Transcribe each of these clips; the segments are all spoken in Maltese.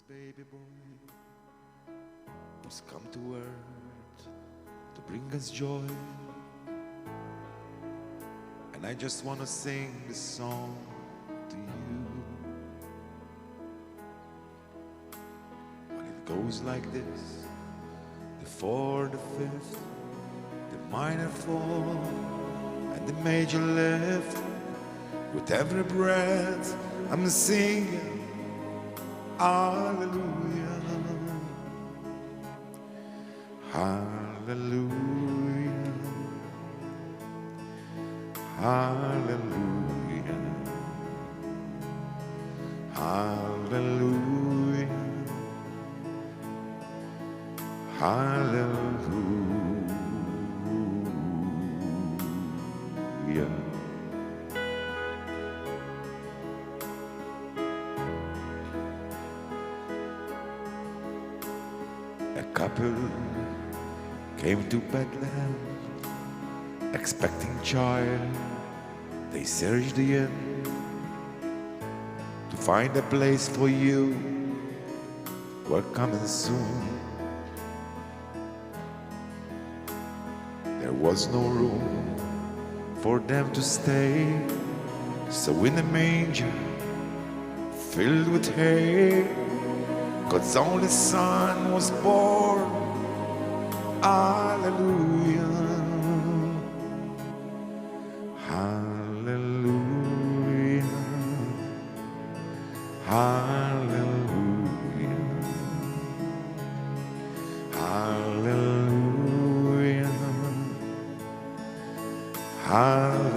baby boy was come to earth to bring us joy. And I just want to sing this song to you. But it goes like this: the fourth, the fifth, the minor fall, and the major lift. With every breath I'm singing hallelujah, hallelujah, hallelujah, hallelujah, hallelujah. A couple came to Bethlehem, expecting child. They searched the inn to find a place for you. We're coming soon. There was no room for them to stay, so in a manger filled with hay, God's only Son was born. Hallelujah, hallelujah, hallelujah, hallelujah, hallelujah.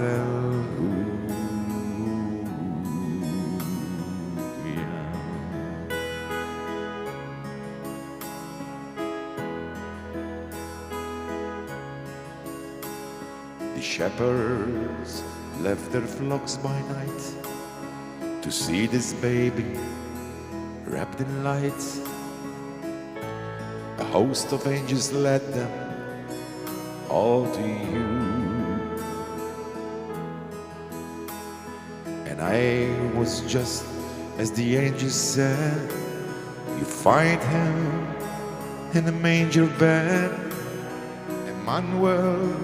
The shepherds left their flocks by night to see this baby wrapped in light. A host of angels led them all to you, and I was just as the angels said. You find him in a manger bed, Emmanuel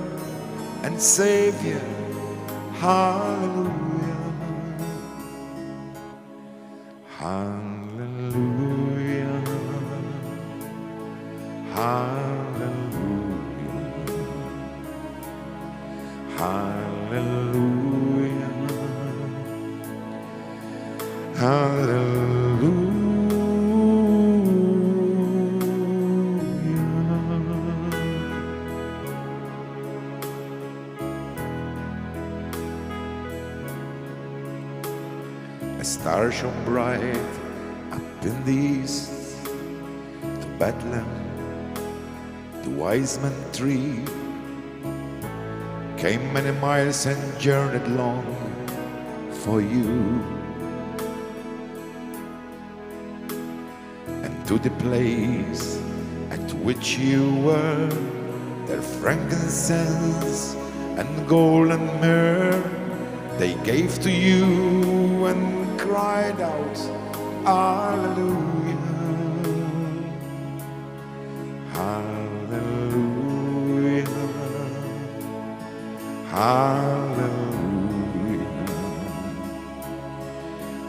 and Savior. Hallelujah, hallelujah, hallelujah, hallelujah, hallelujah. A star shone bright up in the east. To Bethlehem the wise men three came many miles and journeyed long for you. And to the place at which you were, their frankincense and gold and myrrh they gave to you and cried out, hallelujah, hallelujah, hallelujah,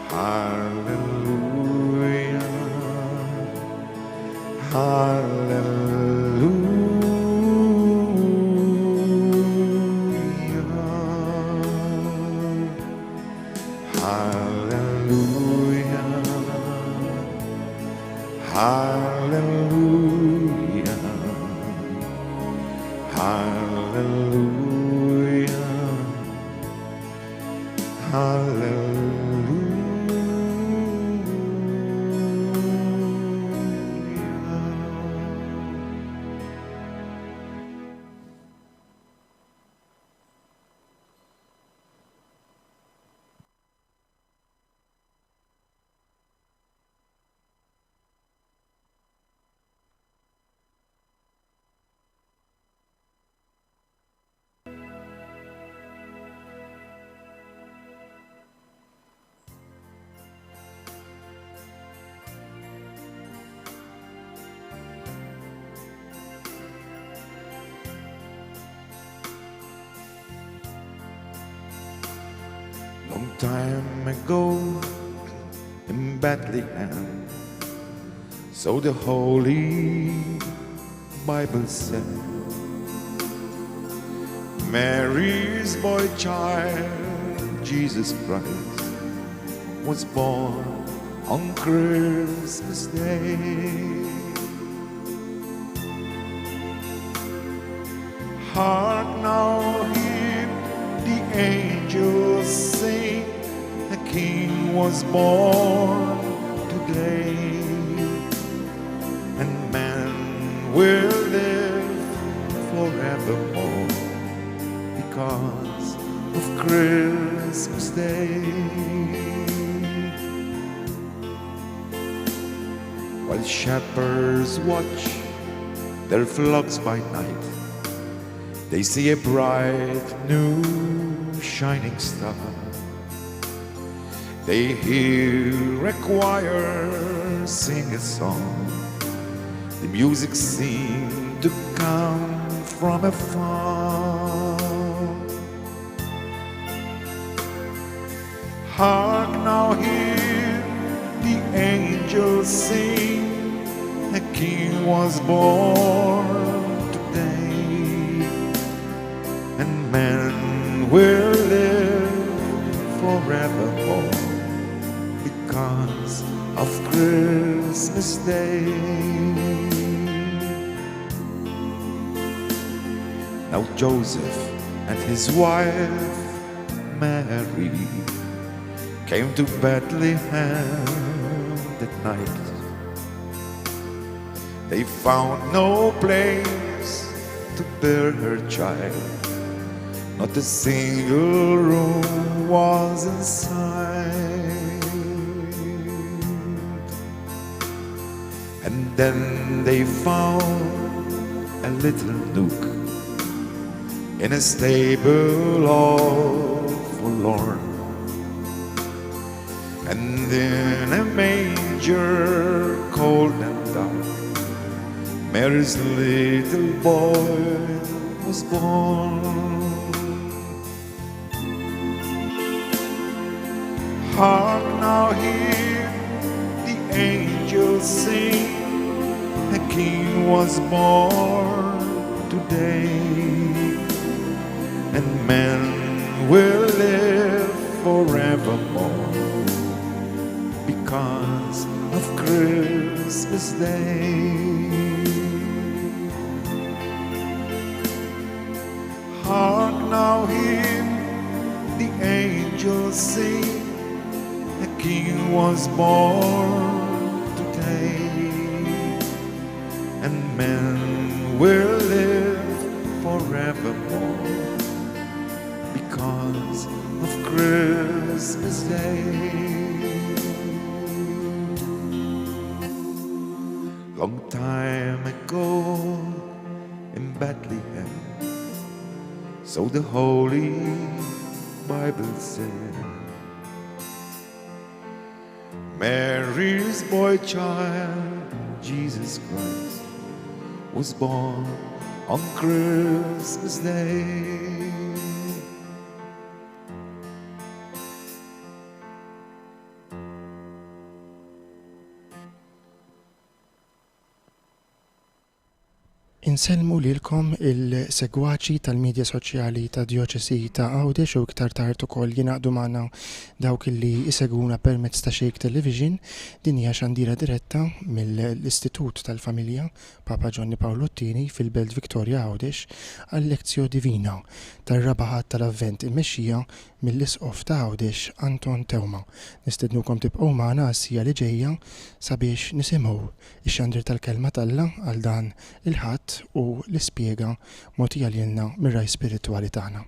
hallelujah, hallelujah. Hallelujah, hallelujah, hallelujah, hallelujah. time ago in Bethlehem, so the Holy Bible said, Mary's boy child, Jesus Christ, was born on Christmas Day. Hark now, hear the angels sing, a king was born today, and man will live forevermore because of Christmas Day. While shepherds watch their flocks by night, they see a bright new shining star. They hear a choir sing a song. The music seemed to come from afar. Hark now, hear the angels sing, a king was born today, and man will live forevermore because of Christmas Day. Now Joseph and his wife Mary came to Bethlehem that night. They found no place to bear her child, not a single room was in sight. And then they found a little nook in a stable all forlorn, and in a manger cold and dark, Mary's little boy was born. Hark now, hear the angels sing, a king was born today, and men will live forevermore because of Christmas Day. Hark now, hear the angels sing, a king was born today, and men will live forevermore because of Christmas Day. Long time ago in Bethlehem, so the Holy Bible said, Mary's boy child, Jesus Christ, was born on Christmas Day. Inselmu lilkom il-segwaċi tal-medja soċjali ta' Dioċesi ta' Għawdex u iktar tard ukoll jingħaqdu magħna dawk li jsegwuna permezz ta' Shake Television. Din hija xandira diretta mill-Istitut tal-Familja Papa Giovanni Paolo II fil-Belt Victoria Għawdex għall-Lezzjo Divina tar-Rabaħat tal-Avvent immexxija mill-Isqof ta' Għawdex Anton Tewma. Nistednukom tibqgħu magħna għas-sija li ġejja sabiex nisimgħu ix-xandir tal-kelma tal-Alla għal dan il-ħadd u l-ispjega mogħtija lilna mir-raj spiritwali tagħna.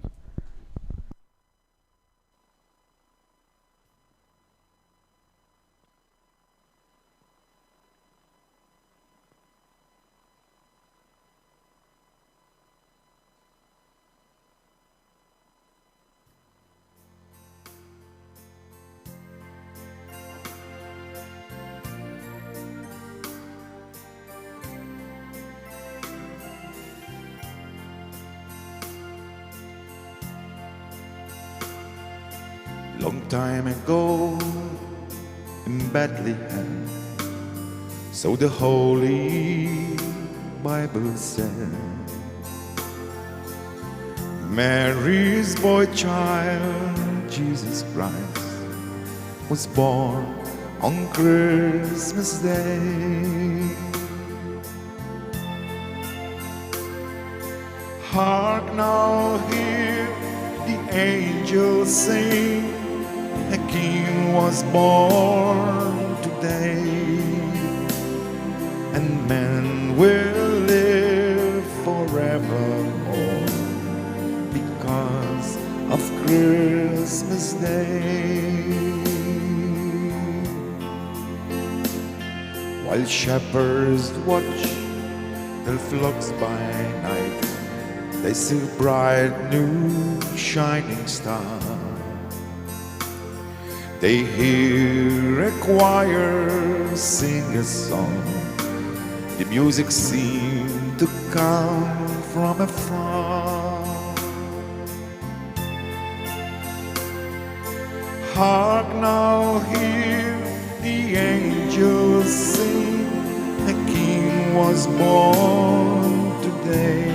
Long time ago in Bethlehem, so the Holy Bible said, Mary's boy child, Jesus Christ, was born on Christmas Day. Hark now, hear the angels sing, a king was born today, and men will live forevermore because of Christmas Day. While shepherds watch their flocks by night, they see a bright new shining star. They hear a choir sing a song. The music seemed to come from afar. Hark now, hear the angels sing, a king was born today,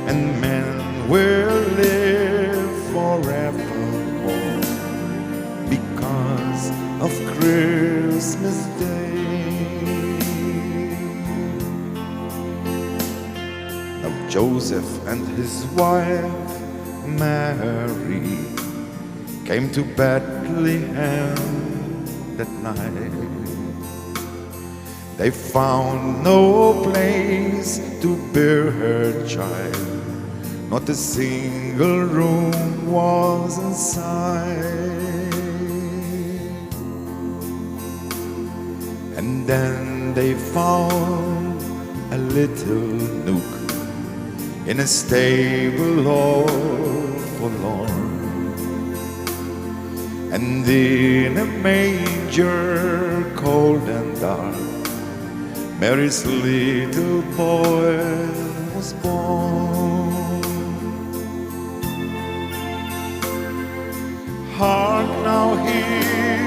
and men will live forevermore because of Christmas Day. Now Joseph and his wife Mary came to Bethlehem that night. They found no place to bear her child, not a single room was inside. And then they found a little nook in a stable all forlorn. And in a manger cold and dark, Mary's little boy was born. Hark now, hear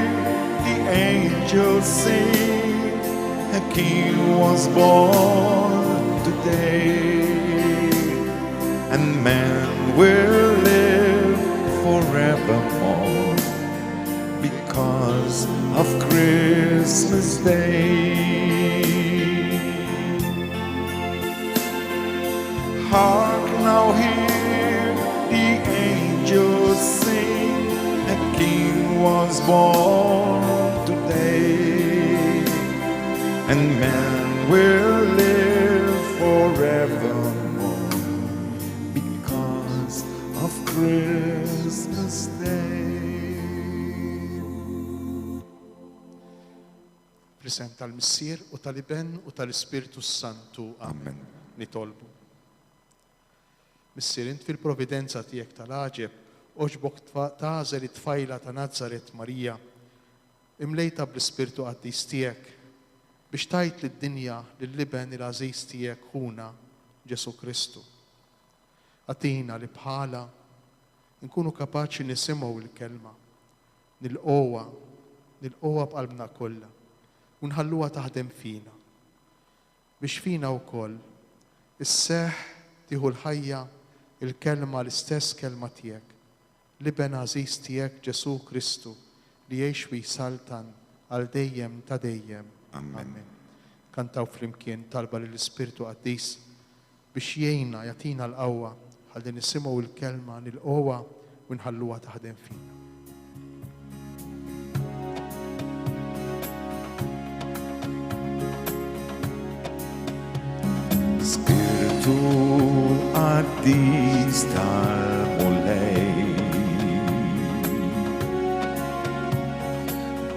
the angels sing, a king was born today, and man will live forevermore because of Christmas Day. Hark now, hear the angels sing, a king was born today, and man will live forevermore because of Christmas Day. Fl-isem tal-Missier u tal-Iben u tal-Ispiritu Santu. Amen. Nitolbu. Missier, int fil-providenza tiegħek tal-għaġeb oġbok tażel it-tfajla ta' Nazaret Marija imlejta bl-Ispiritu Qaddis tiegħek biex tajt lid-dinja lill-Iben il-għażiż tiegħek ħuna Ġesu Kristu. Għatina li bħala nkunu kapaċi nisimgħu l-kelma, nilqgħuha b'qalbna kollha u nħalluha taħdem fina biex fina wkoll isseħħ tieħu l-ħajja il-kelma l-istess kelma tiegħek, l-Iben għażiż tiegħek Ġesu Kristu li jgħix wi saltan għal dejjem ta' dejjem. Amen. Kantaw flimkien talba lill-Ispiritu Qaddis biex jgħinna jagħtina l-qawwa ħalli nisimgħu l-kelma nilqgħuha u nħalluha taħdem fina. Spiritu Qaddis tal-Mulej,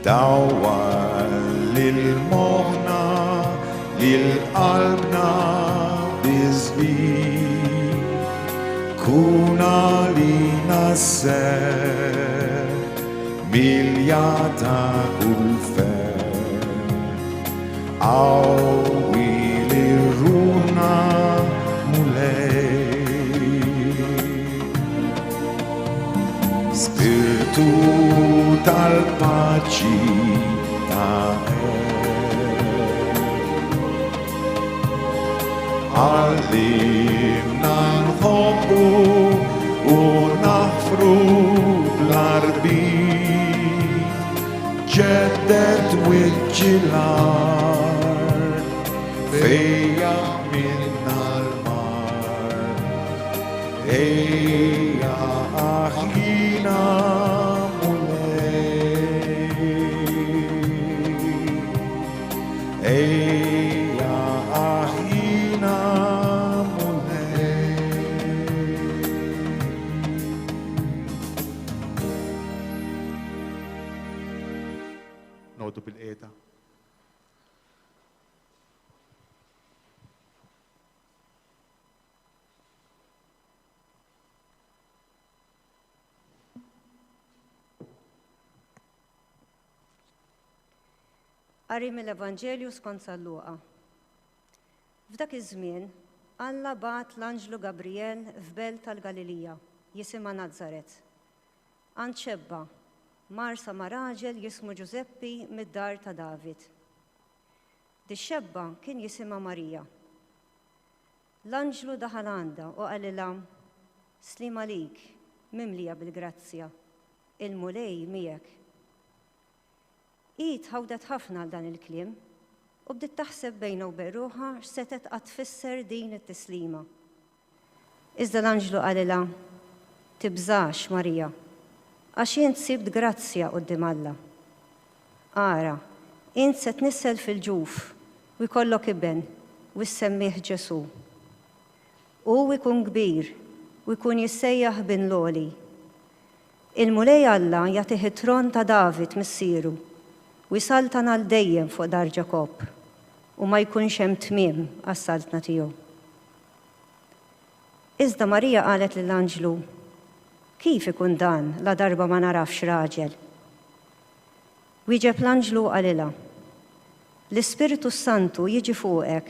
dawwa lil-moħna, lil-qalbna biżbir, kun għalina ser milja ta' kull fer. Qawwi lirruħna mulej. علمنا نحبه ونحفره بالعربي جدد وجه الأرض فيا من المار هيا أحيينا هيا أحيينا نقعدوا بالقيادة. Qari mill-Evanġelju skont San Luqa. F'dak iż-żmien, Alla bagħat l-Anġlu Gabriel f'belt tal-Galilija, jisimha Nazaret. Għand xebba, marsa ma' raġel jismu Ġuseppi mid-dar ta' David. Dix-xebba kien jisimha Marija. L-Anġlu daħal għandha u qalilha: Slim għalik, mimlija bil-grazzja, il-mulej miegħek. Id ħawdet ħafna għal dan il-kliem u bdiet taħseb bejna u berruħa x'setet qatt tfisser din it-tislima. Iżda l-Anġlu qalilha: Tibżax, Marija, għax int sibt grazzja quddiem Alla. Ara, int se tnissel fil-ġuf u jkollok iben u ssemmih Ġesu. U jkun kbir u jkun jissejjaħ bin Loli. Il-mulej Alla jagħtih it-tron ta' David missieru u jsaltan għal dejjem fuq dar Ġakob u ma jkunx hemm tmiem għas-saltna tiegħu. Iżda Marija qalet lill-Anġlu: Kif ikun dan la darba ma narafx raġel? Wieġeb l-Anġlu qalilha: L-Ispiritu Santu jiġi fuqek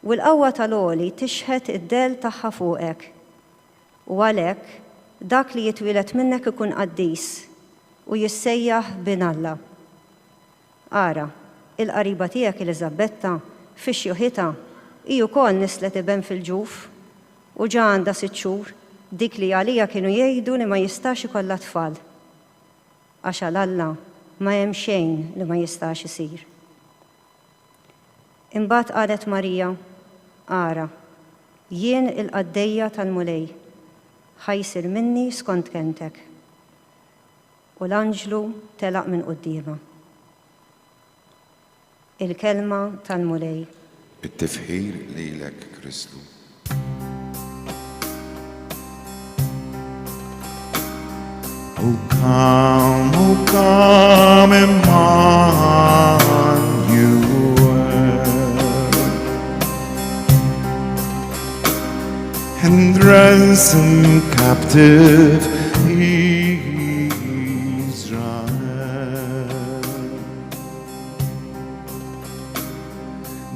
u l-qawwa tal-għoli tixħet id-del tagħha fuqek. U għalhekk dak li jitwieled minnek ikun qaddis u jissejjaħ bin Alla. Ara, il-qariba tiegħek Eliżabetta fix-xjuħitha hi wkoll nislet iben fil-ġuf u ġa għandha 6 xhur, dik li għalija kienu jgħidu li ma jistax ikollha tfal. Għax għal Alla ma hemm xejn li ma jistax isir. Imbagħad qalet Marija: Ara, jien il-qaddejja tal-mulej, ħajsir minni skont kentek. U l-Anġlu telaq minn qudiemha. Il-kelma tal-mulej. التفحير ليلك كريستو. Oh come, Emmanuel, and ransom captive Israel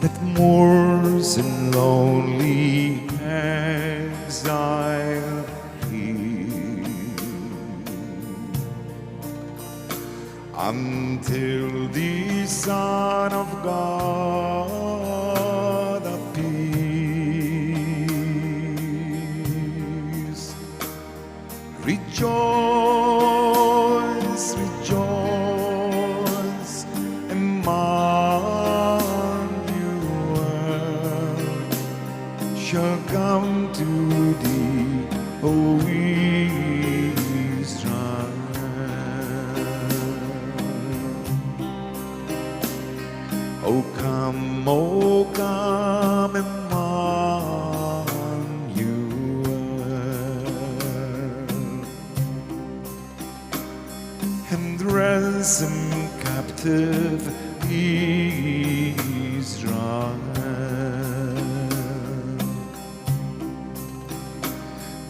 that mourns in lonely exile here until the Son of God appears. Rejoice, rejoice, Emmanuel shall come to thee, O Israel. O come, Emmanuel, and ransom captive Israel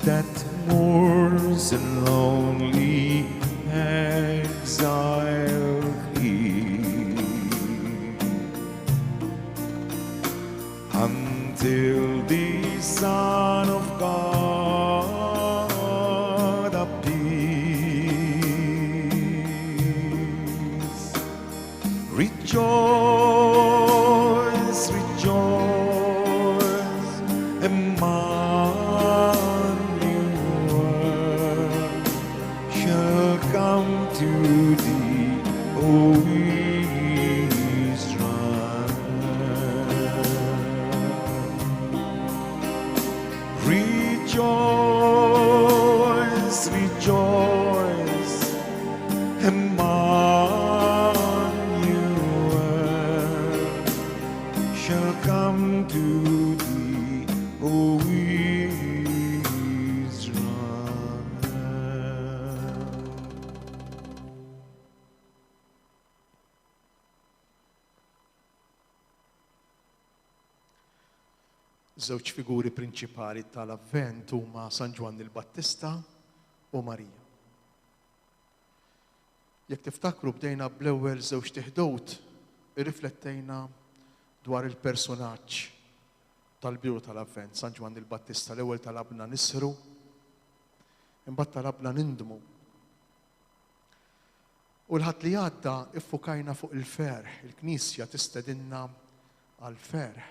that mourns in lonely exile here until the Son of God appears. Rejoice, rejoice, Emmanuel shall come to thee, O Israel. Rejoice, rejoice, Emmanuel shall come to thee, O Israel. Żewġ figuri prinċipali tal-Avvent huma San Ġwann il-Battista u Marija. Jekk tiftakru bdejna bl-ewwel żewġ tieħdowt irriflettejna dwar il-personaġġ tal-biru tal-Avvent, San Ġwann il-Battista. L-ewwel talabna nisru, imbagħad talabna nindmu. U l-ħadd li għadda iffukajna fuq il-ferħ, il-Knisja tistedinna għall-ferħ.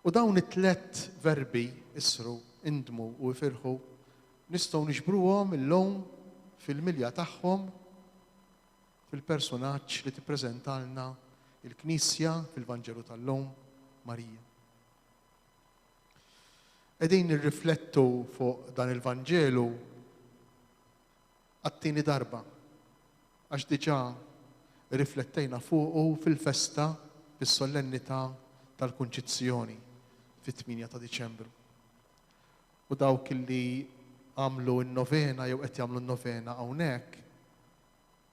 U dawn it-tlet verbi, isru, indmu u ifirħu, nistgħu niġbruhom illum fil-milja tagħhom fil-personaġġ li tippreżentalna il-Knisja fil-Vanġelu tal-lum, Marija. Qegħdin nirriflettu fuq dan il-Vanġelu għat-tieni darba, għax diġà riflettejna fuqu fil-festa fis-solennità tal-Kunċizzjoni fit-8 ta' Diċembru. U dawk li għamlu n-novena jew qed jagħmlu n-novena hawnhekk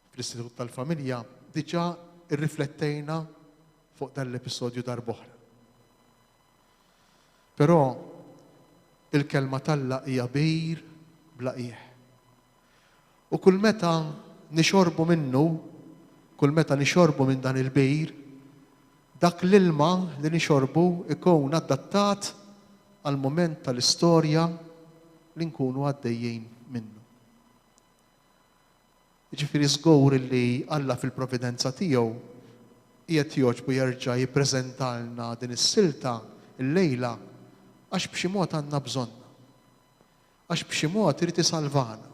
fl-Istitut tal-Familja diġà irriflettejna fuq dan l-episodju darb'oħra. Però il-kelma tal-laq hija bir bla qiegħ. U kull meta nixorbu minnu, kull meta nixorbu minn dan il-bir, dak l-ilma li nixorbu ikun adattat għal moment tal-istorja li nkunu għaddejjin minnu. Ġifieri żgur li Alla fil-providenza tiegħu qiegħed jogħġbu jerġa' jippreżentalna din is-silta l-lejla għax b'xi mod għandna bżonna. Għax b'xi mod irid isalvana.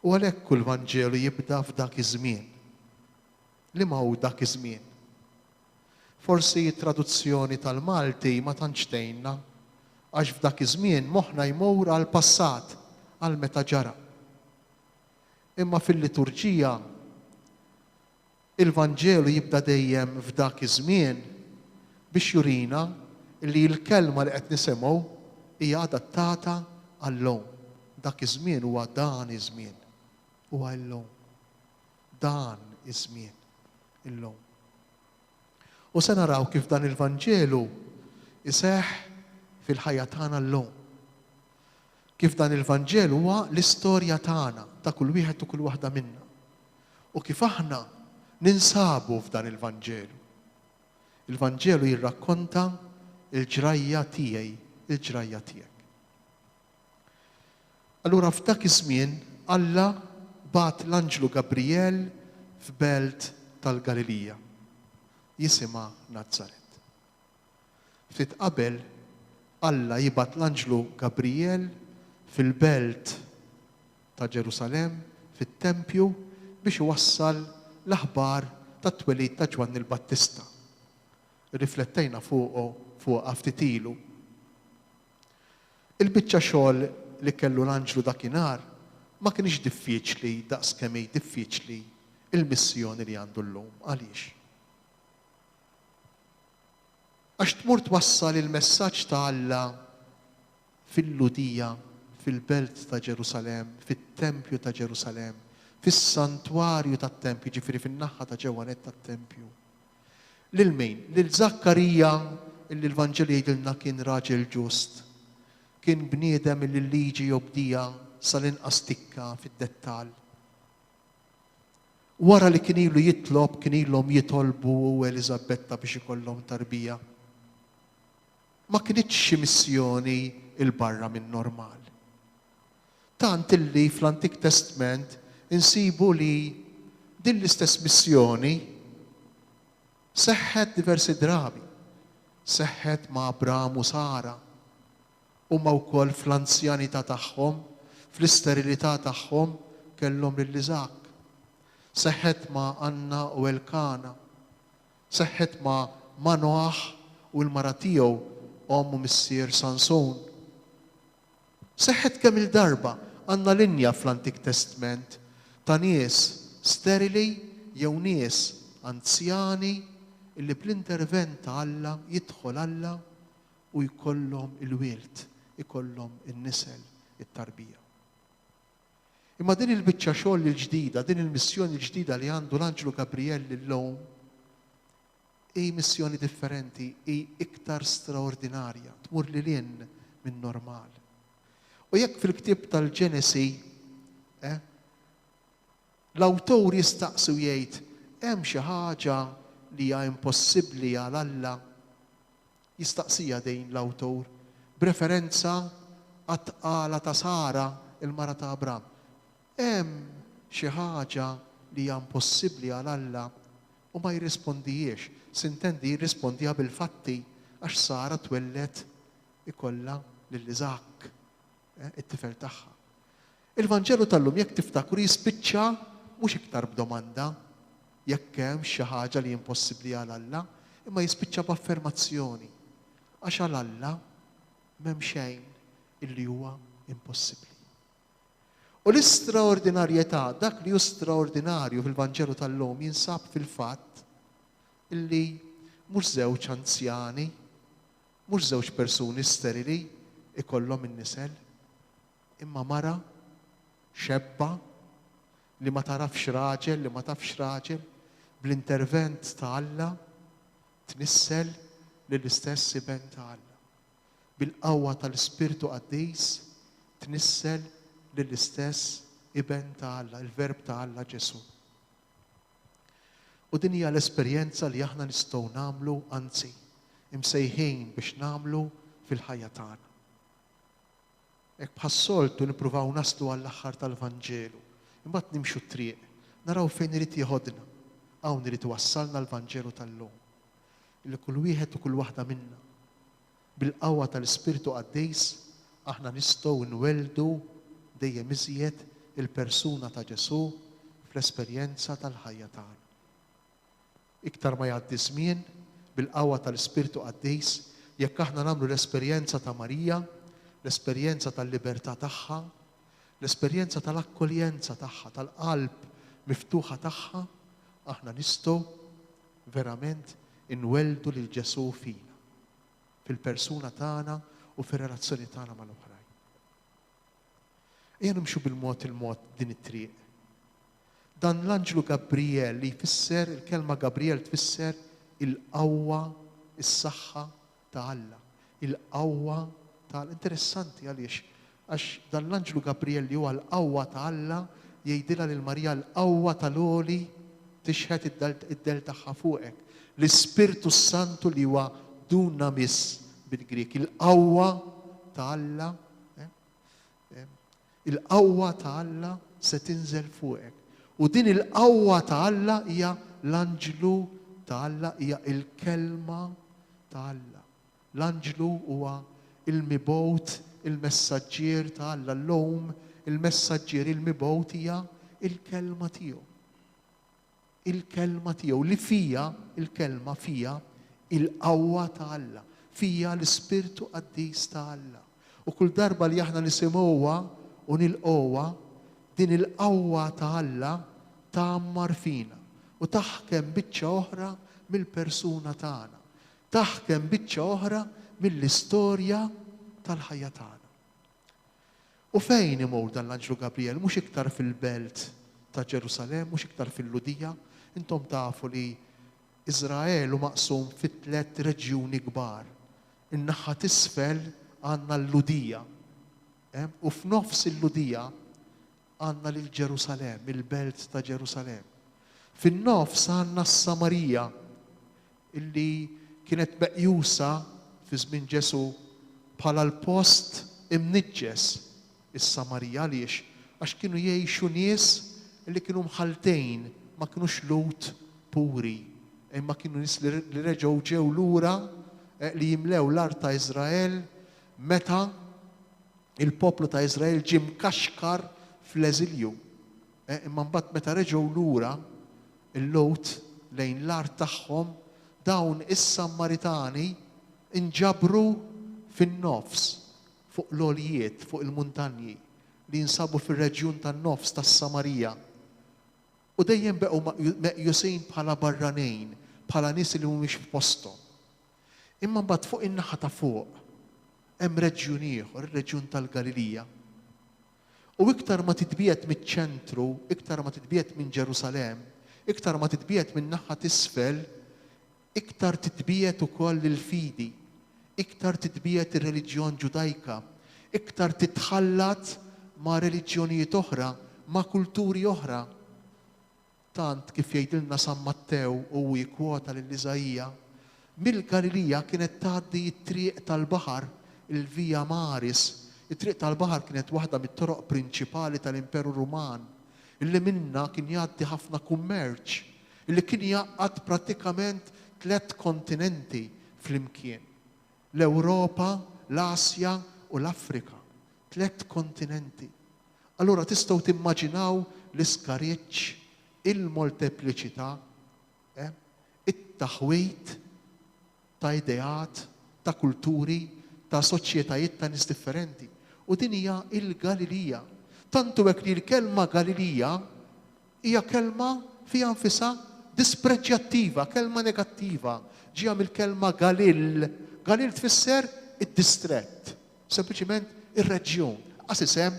U għalhekk kull Vanġelu jibda f'dak iż-żmien. Li ma hu dak iż-żmien. Forsi t-traduzzjoni tal-Malti ma tantx tgħinna għax f'dak iż-żmien moħħna jmur għal passat għal meta ġara. Imma fil-liturġija il-Vanġelu jibda dejjem f'dak iż-żmien biex jurina li l-kelma li qed nisimgħu hija adattata għall-lum. Dak iż-żmien huwa dan iż-żmien. Huwa llum. Dan iż-żmien illum. U se naraw kif dan il-Vanġelu iseħħ fil-ħajja tagħna llum. Kif dan il-Vanġelu huwa l-istorja tagħna ta' kull wieħed u kull waħda minna. U kif aħna ninsabu f'dan il-Vanġelu. Il-Vanġelu jirrakkonta il-ġrajja tiegħi, il-ġrajja tiegħek. Allura f'dak iż-żmien Alla bagħat l-Anġlu Gabriel f'belt tal-Galilija. Jisimha Nazaret. Ftit qabel Alla jibgħat l-Anġlu Gabriel fil-belt ta' Ġerusalem, fit-Tempju biex iwassal l-aħbar tat-twelid ta' Ġwann il-Battista. Riflettejna fuqha ftit ilu. Il-biċċa xogħol li kellu l-Anġlu dakinhar ma kienx diffiċli daqskemm hi diffiċli il-missjoni li għandu llum. Għaliex? Għax tmur twassal il-messaġġ ta' Alla fil-Ludija, fil-belt ta' Ġerusalem, fit-Tempju ta' Ġerusalem, fis-santwarju tat-Tempju, ġifieri fin-naħa ta' ġewwanet tat-Tempju. Lil min? Lil Zakkarija illi l-Vanġelu jgħidilna kien raġel ġust, kien bniedem illi l-liġi jobdija sal-inqas tikka fid-dettall. Wara li kien ilu jitlob, kien ilhom jitolbu Eliżabetta biex ikollhom tarbija. Ma kienitx xi missjoni il-barra minn normal. Tant illi fl-Antik Testament insibu li din l-istess missjoni seħħet diversi drabi. seħħet ma' Abram u Sara. Huma wkoll fl-anzjanità tagħhom, fl-isterilità tagħhom kellhom lil Iżak. Seħħet ma' Anna u Elkana. Seħħet ma' Manoah u l-mara tiegħu ommu missier Sanson. Seħħet kemm il-darba għandna linja fl-Antik Testament ta' nies sterili jew nies anzjani illi bl-intervent ta' Alla jidħol Alla u jkollhom il-wielt, ikollhom in-nisel, it-tarbija. Imma din il-biċċa xogħol il-ġdida, din il-missjoni l-ġdida li għandu l-Anġlu Gabriel illum hi missjoni differenti, hi iktar straordinarja, tmur lilien minn normali. U jekk fil-ktieb tal-Ġenesi l-awtur jistaqsi u jgħid hemm xi ħaġa li hija impossibbli għal Alla, jistaqsija dejn l-awtur b'referenza għat-tqala ta' Sara il-mara ta' Abram. Hemm xi ħaġa li hija impossibbli għal Alla u ma jirrispondijiex, sintendi jirrispondiha bil-fatti għax Sara twellet ikollha lil Iżak, it-tifel tagħha. Il-Vanġelu tal-lum jekk tiftakru jispiċċa mhux iktar b'domanda jekk hemm xi ħaġa li impossibbli għal Alla, imma jispiċċa b'affermazzjoni għax għal Alla m'hemm xejn illi huwa impossibbli. U l-istraordinarjetà, dak li hu straordinarju fil-Vanġelu tal-lum jinsab fil-fatt illi mhux żewġ anzjani, mhux żewġ persuni sterili ikollhom in-nisel, imma mara xebba li ma tarafx raġel, li ma tafx raġel, bl-intervent ta' Alla tnissel lill-istess iben ta' Alla. Bil-qawwa tal-Ispirtu Qaddis tnissel lill-istess iben ta' Alla, il-verb ta' Alla Ġesu. U din hija l-esperjenza li aħna nistgħu nagħmlu, anzi, imsejħin biex nagħmlu fil-ħajja tagħna. Hekk bħas-soltu nippruvaw naslu għall-aħħar tal-Vanġelu, imbagħad nimxu t-triq, naraw fejn irid jieħodna, hawn irid iwassalna l-Vanġelu tal-lum. Illi kull wieħed u kull waħda minna bil-qawwa tal-Ispirtu Qaddis aħna nistgħu nweldu dejjem iżjed il-persuna ta' Ġesu fl-esperjenza tal-ħajja tagħna. Iktar ma jgħaddi żmien bil-qawwa tal-Ispirtu Qaddis, jekk aħna nagħmlu l-esperjenza ta' Marija, l-esperjenza tal-libertà tagħha, l-esperjenza tal-akkoljenza tagħha, tal-qalb miftuħa tagħha, aħna nistgħu verament inweldu lil Ġesu fina, fil-persuna tagħna u fir-relazzjoni tagħna mal-oħrajn. Ejja nimxu bil-mod din it-triq. Dan l-Anġlu Gabriel li jfisser, il-kelma Gabriel tfisser il-qawwa, is-saħħa ta' Alla. Il-qawwa ta' interessanti għaliex għax dan l-Anġlu Gabriel li huwa l-qawwa ta' Alla jgħidilha lil Marija l-qawwa tal-għoli tixħed id-del tagħha fuqek. L-Ispirtu Santu li huwa dunamis bil-Grik, il-qawwa ta' Alla, il-qawwa ta' Alla se tinżel fuqek. U din il-qawwa ta' Alla hija l-Anġlu ta' Alla, hija il-kelma ta' Alla. L-Anġlu huwa il-mibgħut, il-messaġġier ta' Alla, l-lum il-messaġġier, il-mibgħut hija il-kelma tiegħu. Il-kelma tiegħu li fija, il-kelma fija il-qawwa ta' Alla, fija l-Ispirtu Qaddis ta' Alla. U kull darba li aħna nisimgħuha u nilqgħuha, din il-qawwa ta' Alla tagħammar fina u taħkem biċċa oħra mill-persuna tagħna. Taħkem biċċa oħra mill-istorja tal-ħajja tagħna. U fejn imur dan l-Anġlu Gabriel? Mhux iktar fil-belt ta' Ġerusalem, mhux iktar fil-Ludija. Intom tafu li Iżrael hu maqsum fi 3 reġjuni kbar. In-naħa t'isfel għandna l-Ludija. U f'nofs il-Ludija għandna lil Ġerusalem, il-belt ta' Ġerusalem. Fin-nofs għandna s-Samarija illi kienet meqjusa fi żmien Ġesu bħala l-post imniġġes is-Samarija għaliex għax kienu jgħixu nies li kienu mħaltejn, ma kinux lut puri, imma kienu nies li reġgħu ġew lura li jimlew l-art ta' Izrael meta il-poplu ta' Izrael ġie mkaxkar fl-eżilju. Imma mbagħad meta reġgħu lura il-Lot lejn l-art tagħhom, dawn is-Sammaritani inġabru fin-nofs fuq l-għoljiet, fuq il-muntanji li jinsabu fir-reġjun tan-nofs tas-Samarija. U dejjem beqgħu meqjusin bħala barranejn, bħala nies li mhumiex f'posthom. Imma mbagħad fuq in-naħa ta' fuq hemm reġjun ieħor, ir-reġjun tal-Galilija. U iktar ma titbiet miċ-ċentru, iktar ma titbiet minn Ġerusalemm, iktar ma titbiet minn naħa t'isfel, iktar titbiet ukoll il-fidi, iktar titbiet ir-reliġjon Ġudajka, iktar titħallat ma' reliġjonijiet oħra, ma' kulturi oħra. Tant kif jgħidilna San Mattew u jkwota lil Iżajija, mill-Galilija kienet tgħaddi t-triq tal-baħar, il-Via Maris. It-triq tal-baħar kienet waħda mit-toroq prinċipali tal-Imperu Ruman, illi minna kien jgħaddi ħafna kummerċ, illi kien jgħaqqad pratikament 3 kontinenti flimkien. L-Ewropa, l-Asja u l-Afrika. 3 kontinenti. Allura tistgħu timmaġinaw l-iskarieġġ, il-moltepliċità, it-taħwit ta' ideat, ta' kulturi, ta' soċjetajiet ta' nies differenti. U din hija il-Galilija. Tantu hekk li l-kelma Galilija hija kelma fiha nfisha dispreġġjattiva, kelma negattiva. Ġija mill-kelma Galil. Galil tfisser id-distrett. Sempliċiment ir-reġjun. Qas isem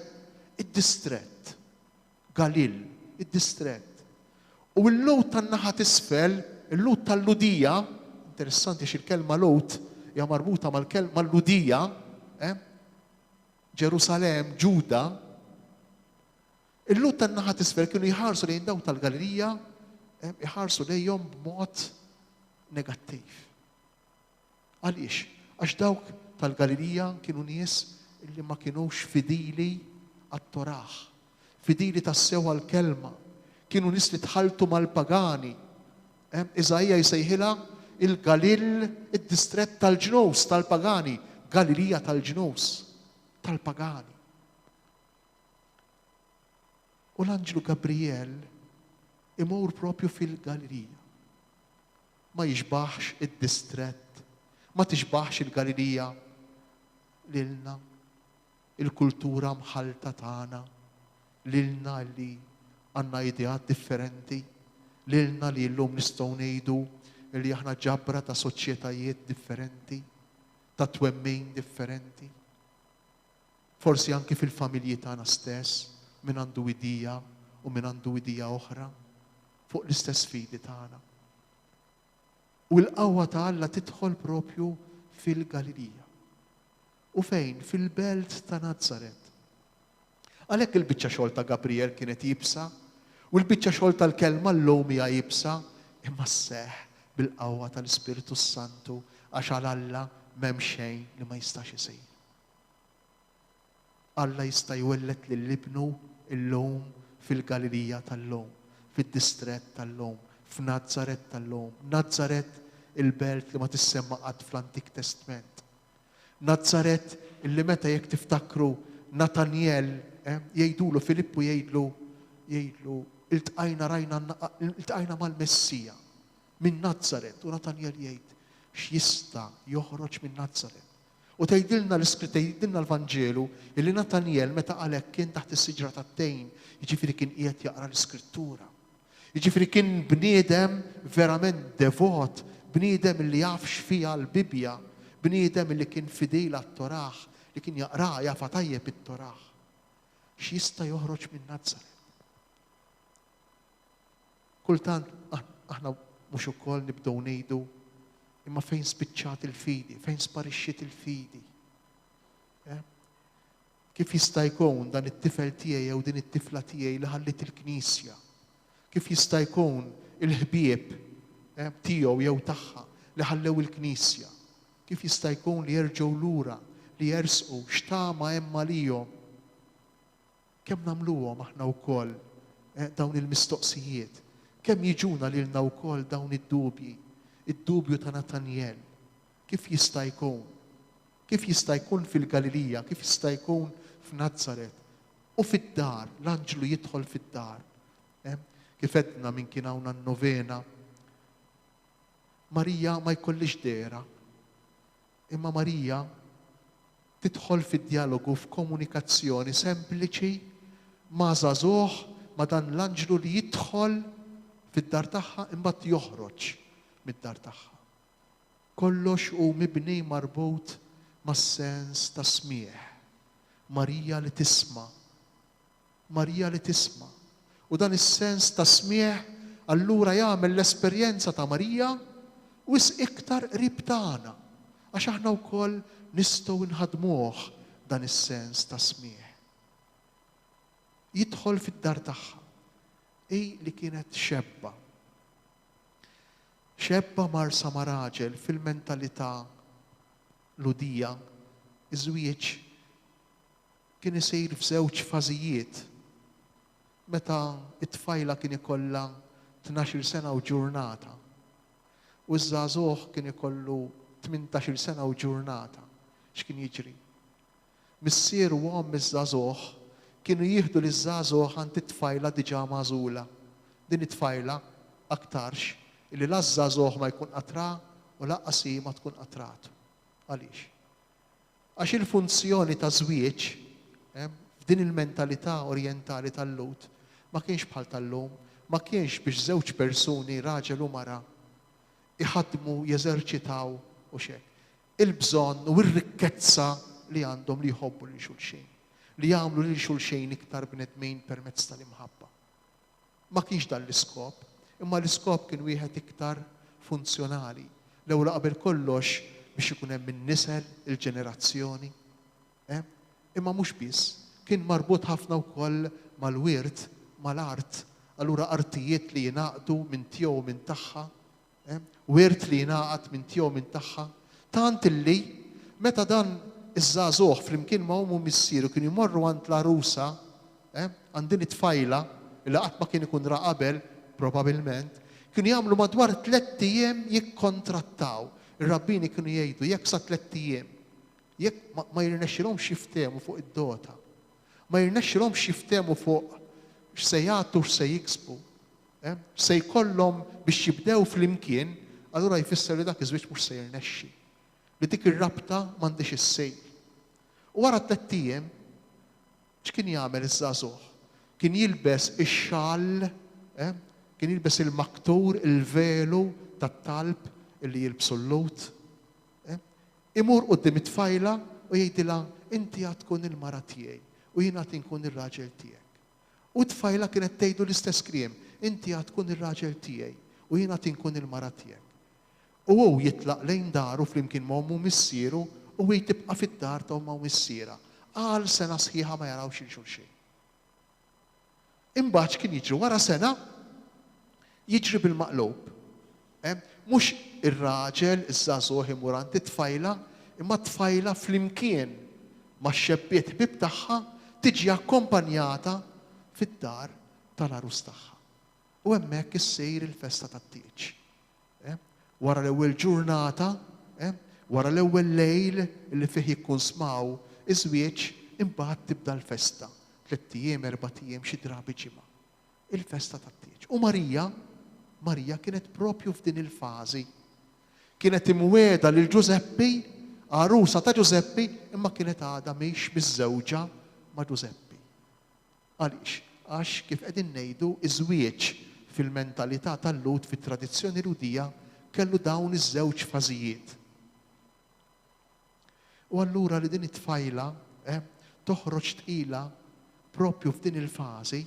id-distrett. Galil, id-distrett. U l-Lot tan-naħa t'isfel, il-Lot tal-Ludija, interessanti x'il-kelma Lot hija marbuta mal-kelma Ludija, Ġerusalem, Ġuda. Il-Lot tan-naħa t'isfel kienu jħarsu lejn dawn tal-Galilija, jħarsu lejhom b'mod negattiv. Għaliex? Għax dawk tal-Galilija kienu nies illi ma kienux fidili għat-Toraħ, fidili tas-sew għall-kelma, kienu nies li tħaltu mal-pagani. Iżajja jsejħilha il-Galil, id-distrett tal-ġnus tal-pagani, Galilija tal-ġnus tal-pagani. U l-Anġlu Gabriel imur propju fil-Galilija. Ma jixbaħx id-distrett, ma tixbaħx il-Galilija lilna, il-kultura mħalta tagħna, lilna li għandna ideat differenti, lilna li llum nistgħu ngħidu li aħna ġabra ta' soċjetajiet differenti, ta' twemmin differenti. Forsi anki fil-familji tagħna stess, min għandu idea u min għandu idea oħra fuq l-istess fidi tagħna. U l-qawwa ta' Alla tidħol propju fil-Galilija. U fejn? Fil-belt ta' Nazaret. Għalhekk il-biċċa xogħol ta' Gabriel kienet jibsa, u l-biċċa xogħol tal-kelma llum hija jibsa, imma sseħħ bil-qawwa tal-Ispiritu Santu għax għal Alla m'hemm xejn li ma jistax isir. Alla jista' jwellet lill-ibnu illum fil-Galilija tal-lum, fid-distrett tal-lum, f'Nazaret tal-lum. Nazaret il-belt li ma tissemma qatt fl-Antik Testament. Nazaret illi meta jekk tiftakru Natanjel jgħidulu Filippu jgħidlu iltqajna mal-Messija minn Nazaret u Natanjel jgħid x'jista' joħroġ minn Nazaret. U tgħidilna tgħidilna l-Vanġelu illi Natanjel meta qalek kien taħt is-siġra tat-tejn, jiġifieri kien qiegħed jaqra l-Iskrittura. Jiġifieri kien bniedem verament devot, bniedem li jaf x'fiha l-Bibja, bniedem li kien fidejl għat-Toraħ, li kien jaqra jafa tajjeb it-Toraħ. X'jista' joħroġ minn Nazaret? Kultant aħna mhux ukoll nibdew ngħidu imma fejn spiċċat il-fidi, fejn sparixxiet il-fidi. Kif jista' jkun dan it-tifel tiegħi jew din it-tifla tiegħi li ħallit il-Knisja? Kif jista' jkun il-ħbieb tiegħu jew tagħha li ħallew il-Knisja? Kif jista' jkun li jerġgħu lura, li jersqu x'tama hemm għalihom? Kemm nagħmluhom aħna wkoll dawn il-mistoqsijiet? Kemm jiġuna lilna wkoll dawn id-dubji? Id-dubju ta' Natanjel, kif jista' jkun? Kif jista' jkun fil-Galilija, kif jista' jkun f'Nazzaret? U fid-dar, l-anġlu jidħol fid-dar. Kif edna minn kien hawn n-novena, Marija ma jkollix dera, imma Marija tidħol fid-dialogu f'komunikazzjoni sempliċi ma' żagħżugħ ma' dan l-anġlu li jidħol fid-dar tagħha imbagħad joħroġ mid-dar tagħha. Kollox hu mibni marbut mas-sens ta' smieħ. Marija li tisma'. Marija li tisma'. U dan is-sens ta' smieħ allura jagħmel l-esperjenza ta' Marija wis iktar qrib tagħna. Għax aħna wkoll nistgħu nħadmuh dan is-sens ta' smieħ. Jidħol fid-dar tagħha. Li kienet xebba. Xebba marsa ma' raġel fil-mentalità ludija, iż-żwieġ kien isir f'żewġ fażijiet. Meta it-tfajla kien ikollha 12 sena u ġurnata. U ż-żagħżugħ kien ikollu 18 sena u ġurnata. X'kien jiġri? Missier u omm iż-żagħżugħ kienu jieħdu liż-żagħżugħ għand it-tfajla diġà magħżula. Din it-tfajla aktarx illi la żagħżugħ ma jkun qatra u laqqas hi ma tkun qatratu. Għaliex? Għax il-funzjoni ta' żwieġ f'din il-mentalità orjentali tal-Lut ma kienx bħal tal-lum, ma kienx biex żewġ persuni, raġel u mara, iħadmu, jeżerċitaw u xek. Il-bżonn u r-rikkezza li għandhom li jħobbu lil xulxejn, li jagħmlu lil xulxejn iktar bnedmin permezz tal-imħabba. Ma kienx dan l-iskop, imma l-iskop kien wieħed iktar funzjonali. L-ewwel qabel kollox biex ikun hemm in-nisel il-ġenerazzjoni. Imma mhux biss, kien marbut ħafna wkoll mal-wirt, mal-art, allura artijiet li jingħaqdu minn tiegħu minn tagħha, wirt li jingħaqad minn tiegħu minn tagħha. Tant illi meta dan iż-żagħżugħ flimkien ma' huma missieru kienu jmorru għand l-arusa, għand din it-tfajla li qatt ma kien ikun ra qabel probabbilment, kienu jagħmlu madwar 3 ijiem jikkontrattaw. Ir-rabbini kienu jgħidu jekk sa 3 ijiem, jekk ma jirnexxilhomx jiftehmu fuq id-dota, ma jirnexxilhomx jiftehmu fuq x'se jagħtu x'se jiksbu, se jkollhom biex jibdew flimkien, allura jfisser li dak iż-żwieġ mhux se jirnexxi. Li dik ir-rabta m'għandix issejr. U wara 3 ijiem x'kien jagħmel iż-żagħżugħ? Kien jilbes ix-xall, kien jilbes il-maktur, il-velu tat-talb illi jilbsu l-Lut. Imur quddiem it-tfajla u jgħidilha inti għad tkun il-mara tiegħi u jien għad inkun ir-raġel tiegħek. U t-tfajla kienet tgħidu l-istess kliem, inti għad tkun ir-raġel tiegħi u jien għad inkun il-mara tiegħek. U hu jitlaq lejn daru flimkien ma' ommu missieru u hi tibqa' fid-dar ta' ommu missiera. Għal sena sħiħa ma jarawx il xulxejn. Imbagħad kien jiġri wara sena jiġri bil-maqlub. Mhux ir-raġel iż-żagħżugħ imur għand it-tfajla, imma t-tfajla flimkien max-xebbiet ħbieb tagħha tiġi akkompanjata fid-dar tal-arus tagħha. U hemmhekk issejr il-festa tat-tieġ. Wara l-ewwel ġurnata, wara l-ewwel lejl li fih jikkonsmaw iż-żwieġ, imbagħad tibda l-festa. 3 ijiem, 4 ijiem, xi drabi ġimgħa. Il-festa tat-tieġ. U Marija kienet propju f'din il-fażi. Kienet imwiegħda lil Ġuseppi, għarusa ta' Ġuseppi, imma kienet għadha mhix miż-żewġa ma' Ġuseppi. Għaliex? Għax kif qegħdin ngħidu iż-żwieġ fil-mentalità tal-Lut fit-tradizzjoni Ludija kellu dawn iż-żewġ fażijiet. U allura li din it-tfajla toħroġ tqila propju f'din il-fażi,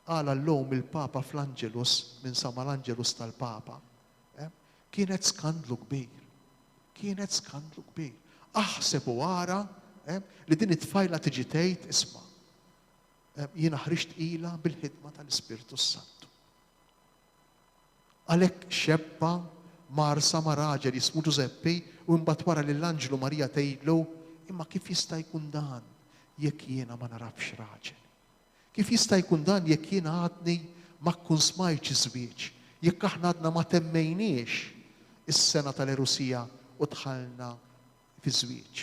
qal llum il-Papa fl-Angelus minn sama l-Angelus tal-Papa, kienet skandlu kbir. Kienet skandlu kbir. Aħseb u ara li din it-tfajla tiġi tgħid isma' jiena ħriġt tqila bil-ħidma tal-Ispirtu Santu. Għalhekk xebba marsa ma' raġel jismu Ġuseppi u mbagħad wara li l-Anġlu Marija tgħidlu imma kif jista' jkun dan jekk jiena ma narafx raġel? Kif jista' jkun dan jekk jiena għadni ma kkun smajtx iż-żwieġ, jekk aħna għadna ma temmejniex is-sena tal-Erusija u dħalna fi żwieġ.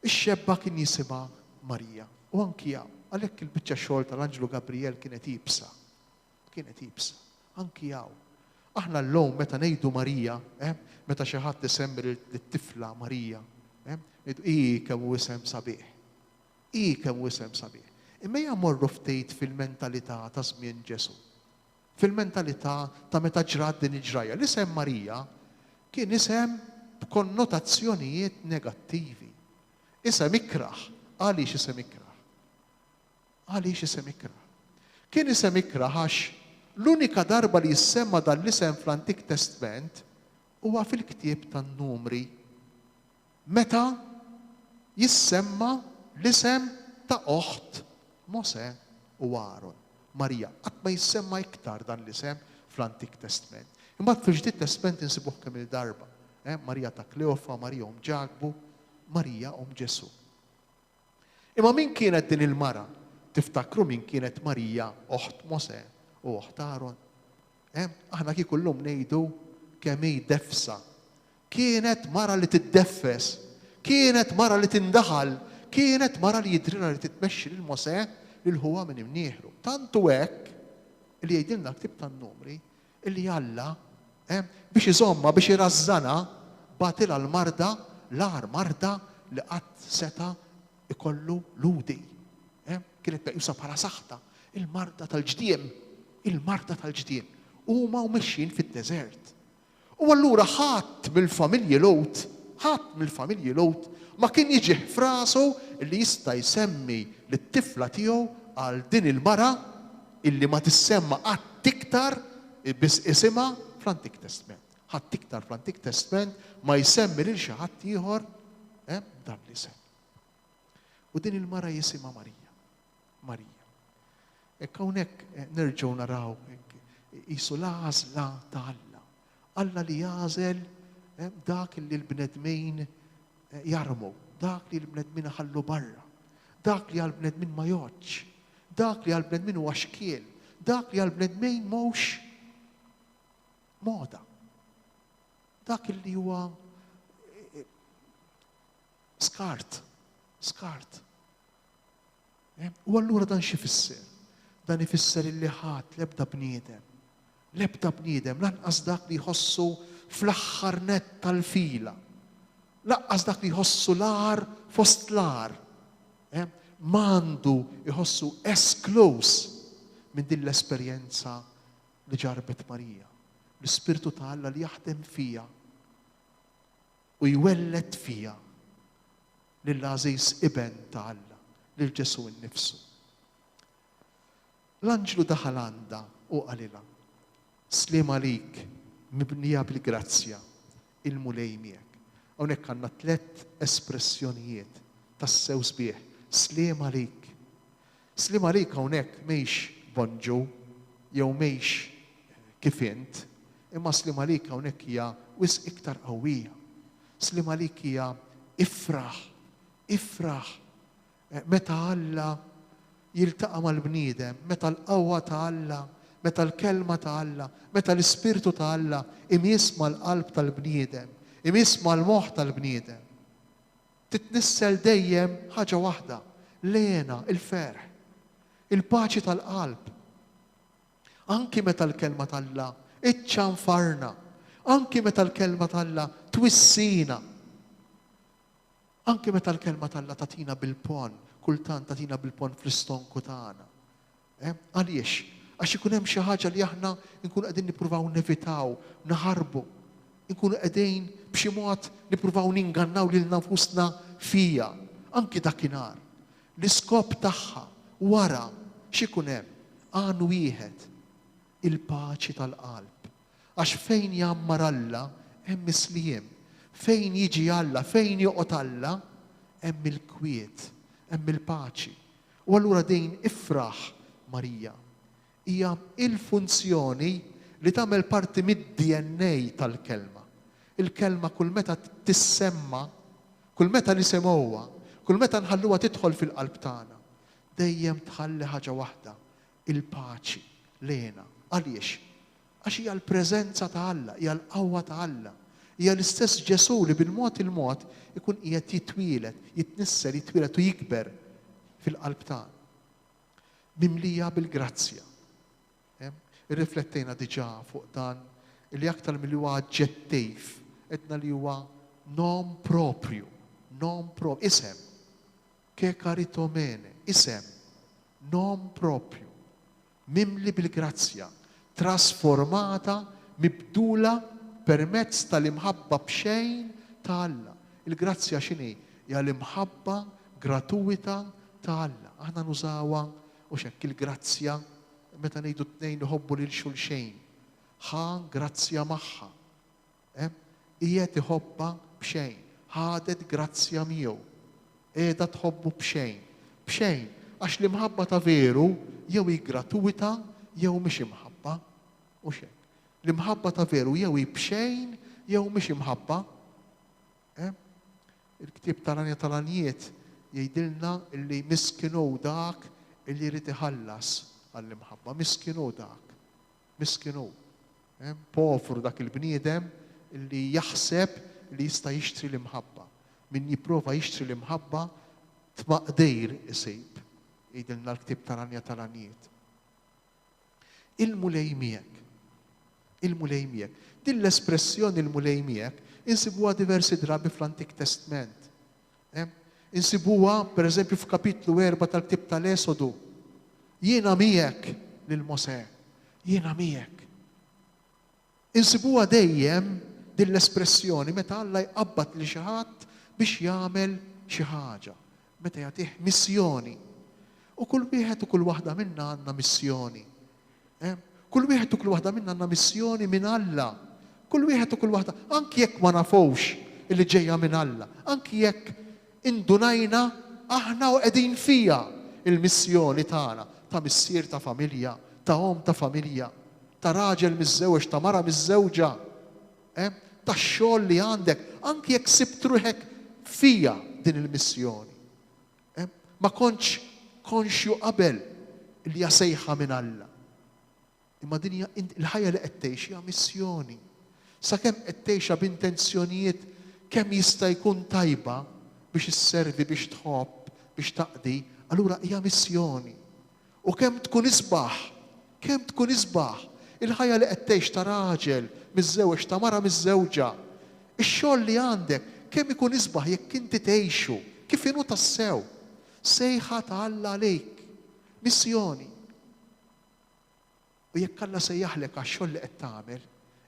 Ix-xebba kien jisimha Marija u anki hawn, għalhekk il-biċċa xogħol tal-Anġlu Gabriel kienet jibsa. Anki hawn. Aħna llum meta ngħidu Marija, meta xi ħadd isemmi lit-tifla Marija, ngħidu kemm hu isem sabiħ. Kemm hu isem sabiħ. Imma morru ftit fil-mentalità ta' żmien Ġesu. Fil-mentalità ta' meta ġrat din il-ġraja. L-isem Marija kien isem b'konnotazzjonijiet negattivi. Isem ikraħ. Għaliex isem ikraħ? Għaliex isem ikraħ? Kien isem ikraħ għax l-unika darba li jissemma dal-isem fl-Antik Testament huwa fil-ktieb tan-Numri. Meta jissemma l-isem ta' oħt Mose u Aaron. Marija, qatt ma jissemma iktar dan l-isem fl-Antik Testament. Imbagħad fil-Ġdid Testament insibuh kemm il-darba. Marija ta' Kleofa, Marija Ġagbu, Marija Ġesu. Imma min kienet din il-mara? Tiftakru min kienet Marija oħt Mose u oħt Aaron? Aħna kieku llum ngħidu kemm hi defsa. Kienet mara li tiddeffes, kienet mara li tindaħal, kienet mara li jidrilha li titmexxi lil Mose lil huwa minn imnieħru. Tantu hekk li jgħidilna ktib tan-Numri illi Alla biex iżomma biex irażżana batilha l-marda l-ar marda li qatt seta' ikollu ludi. Kienet meqjusa bħala saħta, il-marda tal-ġdiem. Huma mexjin fid-deżert. U allura ħadd mill-familji Lot ma kien jiġi f'rasu li jista' jsemmi lit-tifla tiegħu għal din il-mara illi ma tissemma qatt iktar biss isimha fl-Antik Testament. Ħadd iktar fl-Antik Testament ma jsemmi lil xi ħadd ieħor dan l-isem. U din il-mara jisimha Marija. Hawnhekk nerġgħu naraw qisu l-għażla ta' Alla. Alla li jażel dak li l-bnedmin jarmu, dak li l-bnedmin ħallu barra, dak li għall-bnedmin ma joġġ, dak li għall-bnedmin huwa xkiel, dak li għall-bnedmin mhux moda. Dak li huwa skart. U allura dan xi fisser? Dan ifisser illi ħadd l-ebda bniedem, lanqas dak li jħossu fl-aħħar nett tal-fila. Laqqas dak li jħossu l-ar fost l-ar. M'għandu jħossu esklus minn din l-esperjenza li ġarbet Marija. L-Ispirtu ta' Alla li jaħdem fija u jwellet fija lill-għażiż iben ta' Alla, lil Ġesu nnifsu. L-anġlu daħal għandha u qalilha: Sliem għalik mibnija bil-grazzja il-mulej miegħek. Hawnhekk għandna 3 espressjonijiet tas-sew sbieħ. Sliem għalik. Sliem għalik hawnhekk mhix bonġu jew mhix kif int, imma sliem għalik hawnhekk hija wisq iktar qawwija. Sliem għalik hija ifraħ. Meta Alla jiltaqa' mal-bniedem, meta l-qawwa ta' Alla, meta l-kelma ta' Alla, meta l-Ispirtu ta' Alla imjisma l-qalb tal-bniedem, imjisma l-moħħ tal-bniedem. Titnissel dejjem ħaġa waħda, lena, il-ferħ, il-paċi tal-qalb. Anki meta l-kelma ta' Alla iċċanfarna, anki meta l-kelma ta' Alla twissina, anki meta l-kelma ta' Alla tatina bil-pon, kultant tatina bil-pon fl-istonku tagħna. Għaliex? Għax ikun hemm xi ħaġa li aħna nkunu qegħdin nippruvaw nevitaw, naħarbu, nkunu qegħdin b'xi mod nippruvaw ningannaw lil nafusna fija, anki dakinhar. L-iskop tagħha wara x'ikun hemm għan wieħed, il-paċi tal-qalb. Għax fejn jammar Alla hemm misliem, fejn jiġi Alla, fejn joqgħod Alla, hemm il-kwiet, hemm il-paċi. U allura din ifraħ Marija hija il-funzjoni li tagħmel parti mid-DNA tal-kelma. Il-kelma kull meta tissemma, kull meta nisimgħuha, kull meta nħalluha tidħol fil-qalb tagħna, dejjem tħalli ħaġa waħda, il-paċi lena. Għaliex? Għax hija l-preżenza ta' Alla, hija l-qawwa ta' Alla. Hija l-istess Ġesu li bil-mod il-mod ikun qiegħed jitwielet, jitnisser, jitwielet u jikber fil-qalb tagħna. Mimlija bil-grazzja. Irriflettejna diġà fuq dan li aktar milli huwa aġġettiv, qedna li huwa nom propju, isem. Ke karitomene, isem, nom propju. Mimli bil-grazzja, trasformata, mibdula permezz tal-imħabba b'xejn ta' Alla. Il-grazzja x'inhi? Hija l-imħabba gratuita ta' Alla. Aħna nużawha u xekk il-grazzja meta ngħidu tnejn iħobbu lil xulxejn. Grazzja magħha. Hija tiħobba b'xejn. Ħadet grazzja miegħu. Qiegħda tħobbu b'xejn. B'xejn għax l-imħabba ta' veru jew hi gratuita jew mhix imħabba u xejn. L-imħabba ta' veru jew hi b'xejn jew mhix imħabba. Il-ktieb tal-Anja tal-Anijiet jgħidilna li miskinu dak illi jrid iħallas għall-imħabba. Miskinu dak. Miskinu. Povru dak il-bniedem illi jaħseb li jista' jixtri l-imħabba. Min jipprova jixtri l-imħabba tmaqdejr isib. Jgħidilna l-ktieb tal-Anja tal-Anijiet. Il-mulej miegħek. Il-mulej miegħek. Din l-espressjoni il-mulej miegħek insibuha diversi drabi fl-Antik Testament. Insibuha, pereżempju, f'kapitlu 4 tal-Ktieb tal-Esodu. Jiena miegħek lil Mosè. Jiena miegħek. Insibuha dejjem din l-espressjoni meta Alla jqabbad li xi ħadd biex jagħmel xi ħaġa. Meta jagħtih missjoni. U kull wieħed u kull waħda minna għandna missjoni. Kull wieħed u kull waħda minna għandna missjoni minn Alla. Kull wieħed u kull waħda, anki jekk ma nafux illi ġejja minn Alla, anki jekk indunajna aħna u qegħdin fija il-missjoni tagħna ta' missier ta' familja, ta' om ta' familja, ta' raġel miż-żewġ, ta' mara miż-żewġa, ta' xogħol li għandek, anki jekk sibt ruħek fija din il-missjoni. Ma kontx konxju qabel li hija sejħa minn Alla. Imma din hija il-ħajja li qed tgħix hija missjoni. Sakemm qed tgħixha b'intenzjonijiet kemm jista' jkun tajba biex isservi, biex tħobb, biex taqdi, allura hija missjoni. U kemm tkun isbaħ, il-ħajja li qed tgħix ta' raġel miż-żewġ, ta' mara miż-żewġa, ix-xogħol li għandek kemm ikun isbaħ jekk inti tgħixu kif inhu tassew, sejħa ta' Alla għalejk, missjoni. U jekk Alla sejjaħlek għax-xogħol li qed tagħmel,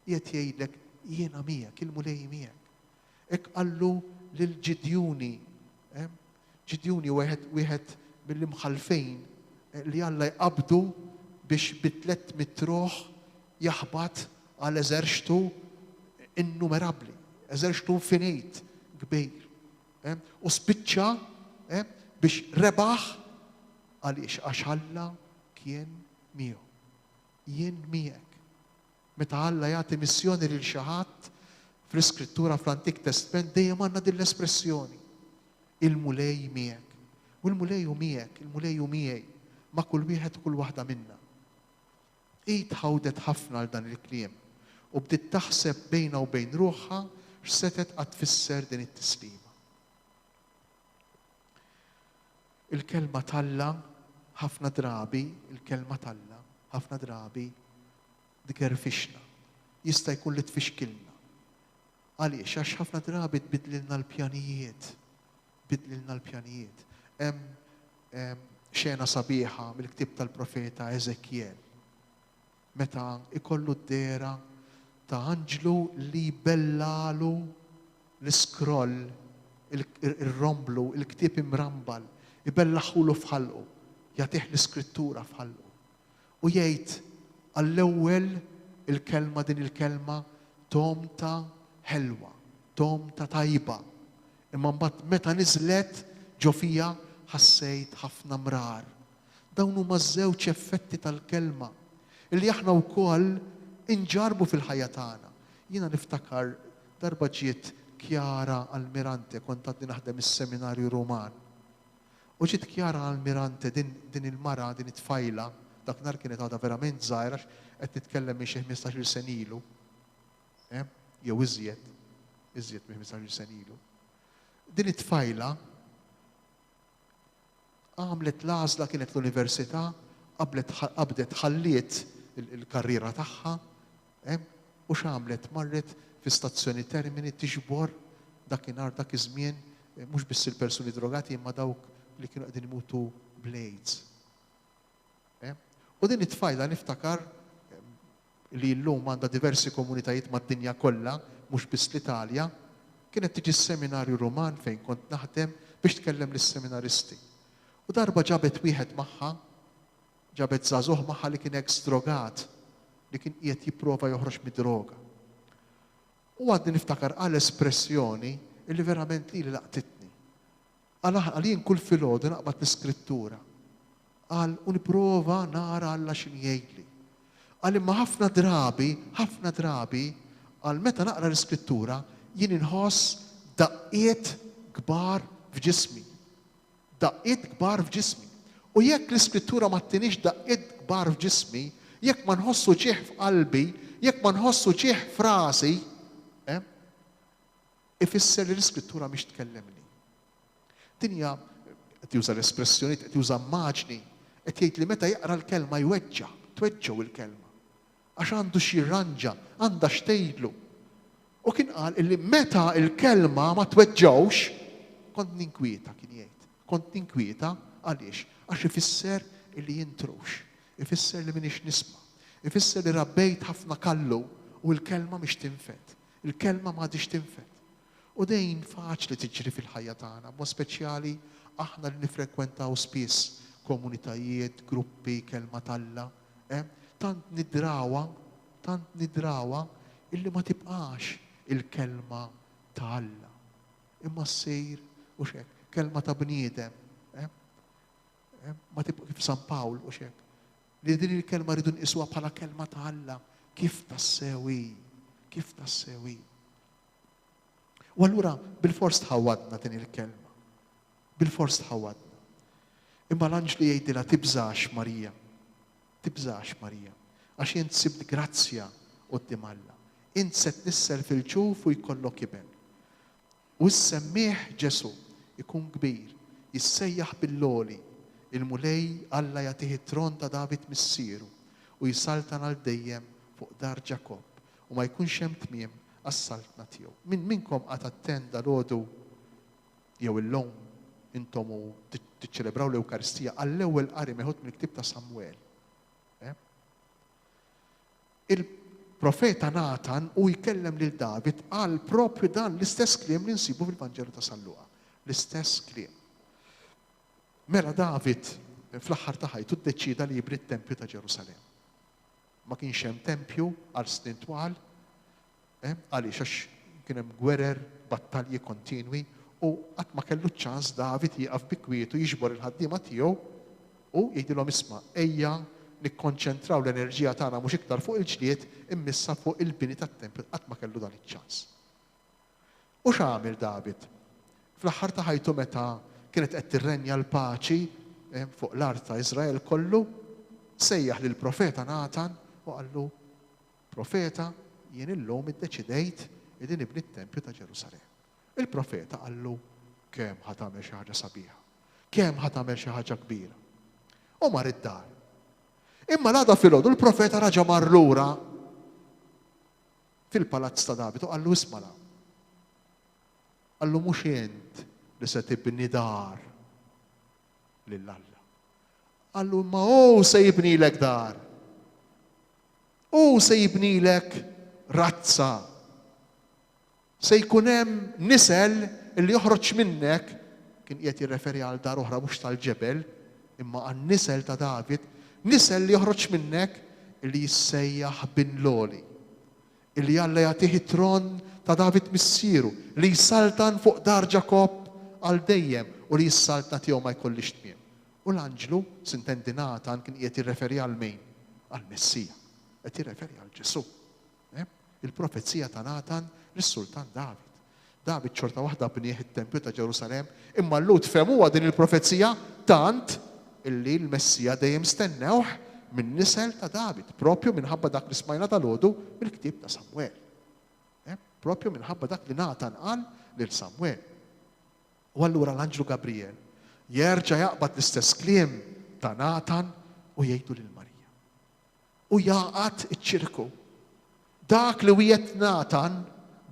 qiegħed jgħidlek jiena miegħek, il-mulej miegħek. Hekk qallu lil Ġidjuni. Ġidjuni wieħed mill-imħalfejn li Alla jqabdu biex bi-300 ruħ jaħbad għal eżerċtu innumerabbli, eżerċtu infinit kbir. U spiċċa biex rebaħ għaliex għax Alla kien miegħu. Jien miegħek. Meta Alla jagħti missjoni lil xi ħadd fl-Iskrittura fl-Antik Testament dejjem għandna din l-espressjoni. Il-mulej miegħek. U l-mulej hu miegħek, il-mulej hu miegħi ma' kull wieħed u kull waħda minna. Tħawdet ħafna għal dan il-kliem u bdiet taħseb bejna u bejn ruħha x'setet qed tfisser din it-tislima. Il-kelma Alla ħafna drabi, il-kelma Alla ħafna drabi digerfixna. Jista' jkun li tfixkilna. Għaliex għax ħafna drabi tbidlilna l-pjanijiet. Bidlilna l-pjanijiet. Hemm xena sabiħa mill-ktieb tal-profeta Eżekjel. Meta ikollu d-dera ta' anġlu li bellalu l-iskroll, il-romblu, il-ktieb imrambal, ibellaħulu fħalqu, jagħtih l-iskrittura fħalqu. U jgħid għall-ewwel il-kelma din il-kelma tomta ħelwa, tomta tajba. Imma mbagħad meta niżlet ġo fija ħassejt ħafna mrar. Dawn huma żewġ effetti tal-kelma illi aħna wkoll inġarbu fil-ħajja tagħna. Jiena niftakar darba ġiet Kjara Almirante, kont għaddi naħdem is-seminarju Ruman. U ġiet Kjara Almirante din il-mara, din it-tfajla dak nar kienet għadha verament żgħira qed titkellem minn xi 15-il sen ilu. Jew iżjed minn 15-il sen ilu. Din it-tfajla għamlet l-għażla kienet l-università, qabdet ħalliet il-karriera tagħha, u x'għamlet marret fi stazzjoni Termini tiġbor dakinhar dak iż-żmien mhux biss il-persuni drogati imma dawk li kienu qegħdin imutu bl-AIDS. U din it-tfajla niftakar li llum għandha diversi komunitajiet mad-dinja kollha, mhux biss l-Italja, kienet tiġi s-seminarju Ruman fejn kont naħdem biex tkellem lis-seminaristi. U darba ġabet wieħed magħha, ġabet żagħżugħ magħha li kien ex-drogat, li kien qiegħed jipprova joħroġ mid-droga. U għadni niftakar għal espressjoni illi verament li laqtitni. Għalien kull filgħodu naqbad l-iskrittura. Għal u nipprova nara Alla x'in jgħidli. Għal imma ħafna drabi għal meta naqra l-iskrittura jien inħoss daqqiet kbar f'ġismi. Daqqiet kbar f'ġismi. U jekk l-iskrittura ma tinix daqqiet kbar f'ġismi, jekk ma nħossu ġieħ f'qalbi, jekk ma nħossu ġieħ f'rasi, ifisser li l-iskrittura mhix tkellemni. Dinja qed juża l-espressjoni, qed juża immaġni, qed jgħid li meta jaqra l-kelma tweġġew il-kelma. Għax għandu xi ranġa, għandha x'tgħidlu. U kien qal illi meta l-kelma ma tweġġewx, kont ninkwieta kien jgħid. Kont ninkwieta għaliex? Għax ifisser illi jintrux, ifisser li minix nisma', ifisser li rabbejt ħafna kallu u l-kelma mhix tinfed. Il-kelma m'għadix tinfed. U dejn faċli tiġri fil-ħajja tagħna, mod speċjali aħna li nifrekwentaw spiss komunitajiet, gruppi, kelma talla, tant nidrawa illi ma tibqax il-kelma ta' Alla. Imma ssir u xek, kelma ta' bniedem. Ma tibqa kif San Pawl u xek. Li din il-kelma rridu nqiswa bħala kelma ta' Alla, kif tassewi. U allura bil-fors tħawadna din il-kelma. Bil-fors tħawadna. Imma l-anġlu jgħidilha tibżax Marija. Għax jien sibt grazzja quddiem Alla. Int se tnissel fil-ġuf u jkollok iben. U ssemmih Ġesu ikun kbir, jissejjaħ bil-loli, il-mulej Alla jagħtih it-tron ta' David missieru u jisaltan għal dejjem fuq dar Ġakob u ma jkunx hemm tmiem għas-saltna tiegħu. Min minnkom qatt attenda l-għodu jew illum intom u tiċċelebraw l-Ewkaristija għall-ewwel qari meħud mill-ktieb ta' Samwel. Il-profeta Natan u jkellem lil David qal propju dan l-istess kliem li nsibu fil-Vanġelu ta' San Luqa. L-istess kliem. Mela David fl-aħħar ta' ħajtu ddeċida li jibni t-tempju ta' Ġerusalem. Ma kienx hemm tempju għal snin twal, għaliex għax kien hemm gwerer, battalji kontinwi u qatt ma kellu ċans David jieqaf bi kwietu jiġbor il-ħaddiema tiegħu u jgħidilhom isma' ejja nikkonċentraw l-enerġija tagħna mhux iktar fuq il-ġlied immissa fuq il-bini tat-tempju qatt ma kellu dan iċ-ċans. U x'għamel David? Fl-aħħar ta' ħajtu meta kienet qed tirrenja l-paċi fuq l-art ta' Iżrael kollu, sejjaħ lil profeta Natan u qallu profeta jien illum iddeċidejt li nibni t-tempju ta' Ġerusalem. Il-profeta qallu kemm ħad tagħmel xi ħaġa sabiħa, kemm ħad tagħmel xi ħaġa kbira. U mar id-dar. Imma l-għada filgħodu il-profeta raġa' mar lura fil-palazz ta' David u qallu ismala. Qallu mhux int li se tibni dar lil Alla. Qallu ma hu se jibnilek dar. U se jibnilek razza. Se jkun hemm nisel li joħroġ minnek, kien qiegħed jirreferi għal dar oħra mhux tal-ġebel, imma għan-nisel ta' David, nisel li joħroġ minnek li jissejjaħ bin loli. Illi Alla jagħtih it-tron ta' David missieru, li jsaltan fuq dar Ġakob għal dejjem u li jissaltna tiegħu ma jkollix tmiem. U l-anġlu, sintendi Natan, kien qiegħed jirreferi għal min? Għal-Messija. Qed jirreferi għal Ġesu. Il-profezija ta' Natan lis-Sultan David. David xorta waħda bnieh it-Tempju ta' Ġerusalem, imma llud femuha din il-profezija tant illi l-Messija dejjem stennewh minn nisel ta' David, propju minħabba dak li smajna tal-għodu mill-ktib ta' Samuel. Propju minħabba dak li Natan qal lil Samuel. U allura l-Anġlu Gabriel jerġa' jaqbad l-istess kliem ta' Natan u jgħidu lil Marija. U jaqgħad iċ-ċirku. Dak li wiegħed Natan,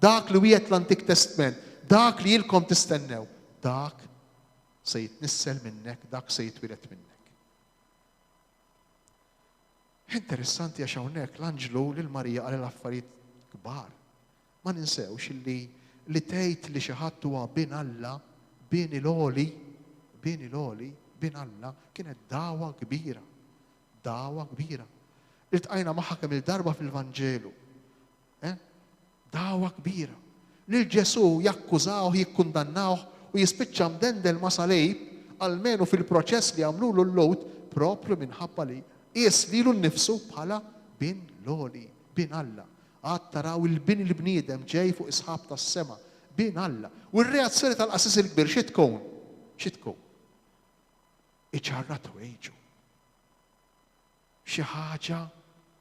dak li wiegħed l-Antik Testament, dak li jilkom tistennew, dak se jitnissel minnek, dak se jitwilet minnek. Interessanti għax hawnhekk l-Anġlu lil Marija qal l-affarijiet kbar. Ma ninsewx li tgħid li xi ħadd huwa bin Alla, bin il-għoli, bin Alla, kienet dawwa kbira. Dawwa kbira. Iltqajna magħha kemm il-darba fil-Vanġelu. Dawwa kbira. Lil Ġesu jakkużawh, jikkundannawh u jispiċċa mdendel ma' salejb almenu fil-proċess li għamlulu l-lowt propju minħabba li qies lilu nnifsu bħala bin l-għoli, bin Alla. Għad taraw il-bin il-bniedem ġej fuq isħab tas-sema, bin Alla. U r-reazzjoni tal-qasis il-kbir xi tkun? Xi tkun? Iċarrat wejġu. Xi ħaġa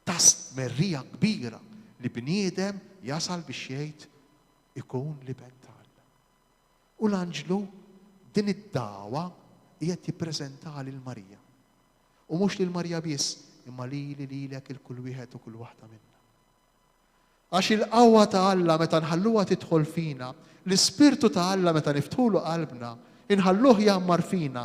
ta' stmerrija kbira li bniedem jasal biex jgħid ikun liben ta' Alla. U l-Anġlu din id-dawwa qiegħed jippreżentha lil Marija. U mhux lil Marija biss, imma lilek il-kull wieħed u kull waħda minna. Għax il-qawwa ta' Alla meta nħalluha tidħol fina, l-Ispirtu ta' Alla meta niftħulu qalbna, inħalluh jammar fina.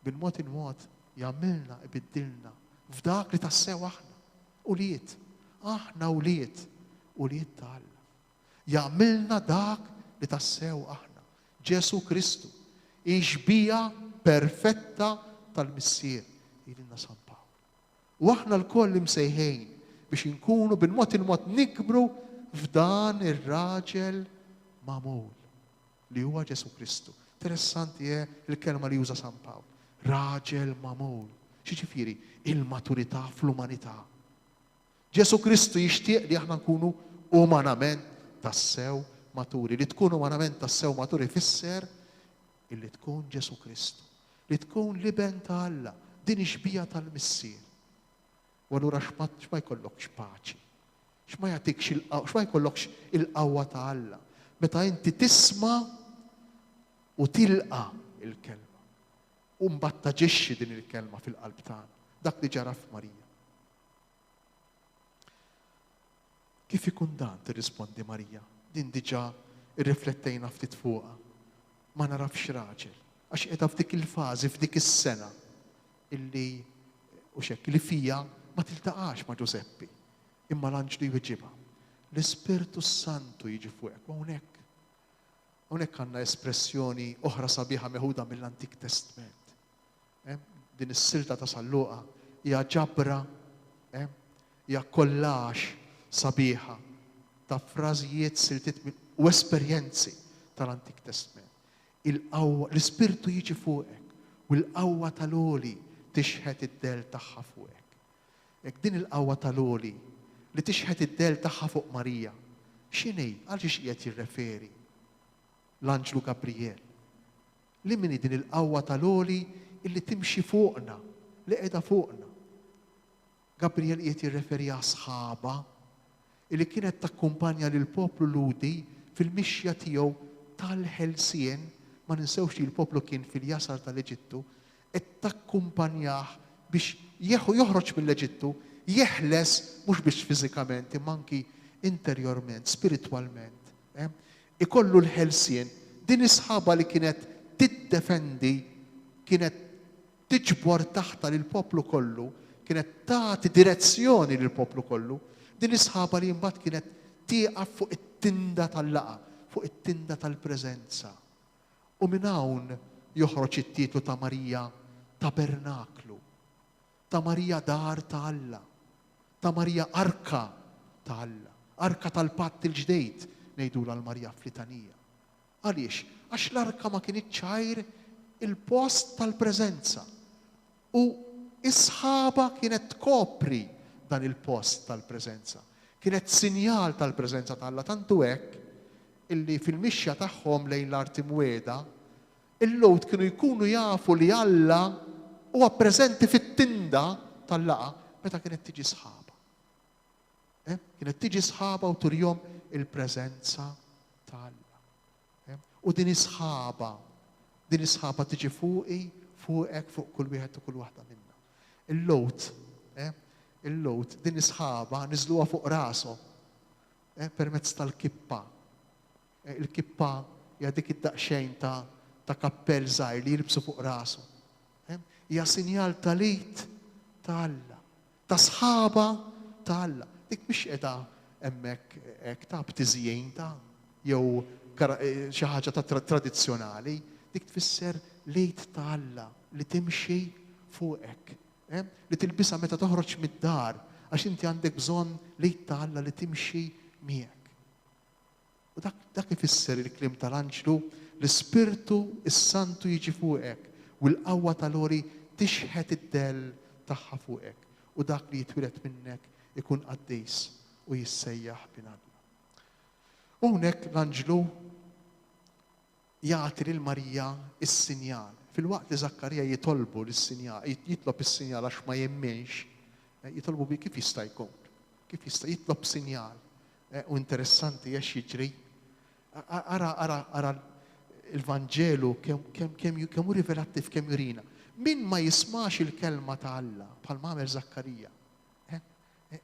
Bil-mod il-mod jagħmilna ibiddilna f'dak li tassew aħna. Uliet, aħna uliet ta' Alla. Jagħmilna dak li tassew aħna. Ġesu Kristu, iġbija perfetta tal-missier, jilna San Pawl. U aħna l-koll imsejħejn biex inkunu bil-mod il-mod nikbru f'dan ir-raġel mamul li huwa Ġesu Kristu. Interessanti il-kelma li juża San Pawl. Raġel mamul. Xiġifieri il-maturità fl-umanità. Ġesu Kristu jixtieq li aħna nkunu umanament tassew maturi. Li tkun umanament tassew maturi fisser illi tkun Ġesu Kristu. Li tkun liben ta' Alla, din ixbija tal-missier. U allura x'ma jkollokx paċi, x'ma jkollokx il-qawwa ta' Alla. Meta inti tisma' u tilqa' il-kelma. U mbagħad taġixxi din il-kelma fil-qalb tagħna. Dak li ġara f'Marija. Kif ikun dan tirrispondi Marija? Din diġà irriflettejna ftit fuqha. Ma narafx raġel. Għax qiegħda f'dik il-fażi, f'dik is-sena illi u xekk li fija ma tiltaqax ma' Ġuseppi. Imma l-Anġlu jwiġibha. L-Ispirtu Santu jiġi fuqek. U hawnhekk għandna espressjoni oħra sabiħa meħuda mill-Antik Testament. Din is-silta ta' Salluqa hija ġabra, hija kollax sabiħa ta' frażijiet, siltiet u esperjenzi tal-Antik Testament. L-Ispirtu jiġi fuqek u l-qawwa tal-għoli tixħet id-del tagħha fuqek. Jekk din il-qawwa tal-għoli li tixħet id-del tagħha fuq Marija, x'inhi? Għal xi qiegħed jirreferi l-Anġlu Gabriel. Li min din il-qawwa tal-għoli illi timxi fuqna, li qiegħda fuqna. Gabriel qiegħed jirreferi għal sħaba illi kienet takkumpanja lil poplu Ludi fil-mixja tiegħu tal-ħelsien. Ma ninsewx li l-poplu kien fil-jasar tal-Eġittu, qed takkumpanjah biex joħroġ mill-Eġittu, jeħles mhux biex fiżikament, imma anki interjorment, spiritwalment. Ikollu l-ħelsien, din is-sħaba li kienet tiddefendi, kienet tiġbor taħta lill-poplu kollu, kienet tagħti direzzjoni lill-poplu kollu, din is-sħaba li mbagħad kienet tieqaf fuq it-tinda tal-laqa, fuq it-tinda tal-preżenza. U minn hawn joħroġ it-titlu ta' Marija Tabernaklu, ta' Marija Dar ta' Alla, ta' Marija Arka ta' Alla, Arka tal-Patt il-ġdejt ngħidula l-Marija fl-Litanija. Għaliex? Għax l-arka ma kienitx ċajr il-post tal-preżenza. U is-sħaba kienet tkopri dan il-post tal-preżenza. Kienet sinjal tal-preżenza ta' Alla, tantu hekk illi fil-mixja tagħhom lejn l-Arti Mweda, il-lowt kienu jkunu jafu li Alla huwa preżenti fit-tinda tal-laqa meta kienet tiġi sħaba. Kienet tiġi sħaba u turjom il-preżenza ta' Alla. U din is-sħaba tiġi fuqi, fuqek, fuq kull wieħed u kull waħda minna. Il-Lowt, din is-sħaba niżluha fuq rasu permezz tal-kippa. Il-kippa hija dik id-daqsxejn ta' kappell żgħir li jilbsu fuq rasu. Hija sinjal tal-id ta' Alla, ta' sħaba ta' Alla. Dik mhix qiegħda hemmhekk hekk ta' btiżjien ta' jew xi ħaġa ta' tradizzjonali, dik tfisser lejt ta' Alla li timxi fuqek, li tilbisha meta toħroġ mid-dar għax inti għandek bżonn lejt ta' Alla li timxi miegħek. U dak ifisser il-kliem tal-Anġlu l-Ispirtu is-Santu jiġi fuqek u l-qawwa tal-ori tixħet id-del tagħha fuqek u dak li jitwilet minnek ikun qaddejs u jissejjaħ bin Alla. U hawnhekk l-Anġlu jagħti lil Marija is-sinjal. Fil-waqt li Zakkarija jitolbu lis-sinjal, jitlob is-sinjal għax ma jemmenx, jitolbu bi kif jista' jkun. Kif jista' jitlob sinjal. U interessanti għax jiġri. Ara il-Vanġelu kemm hu rivelattiv kemm jurina. Min ma jismax il-kelma ta' Alla bħal m'għamel Zakkarija.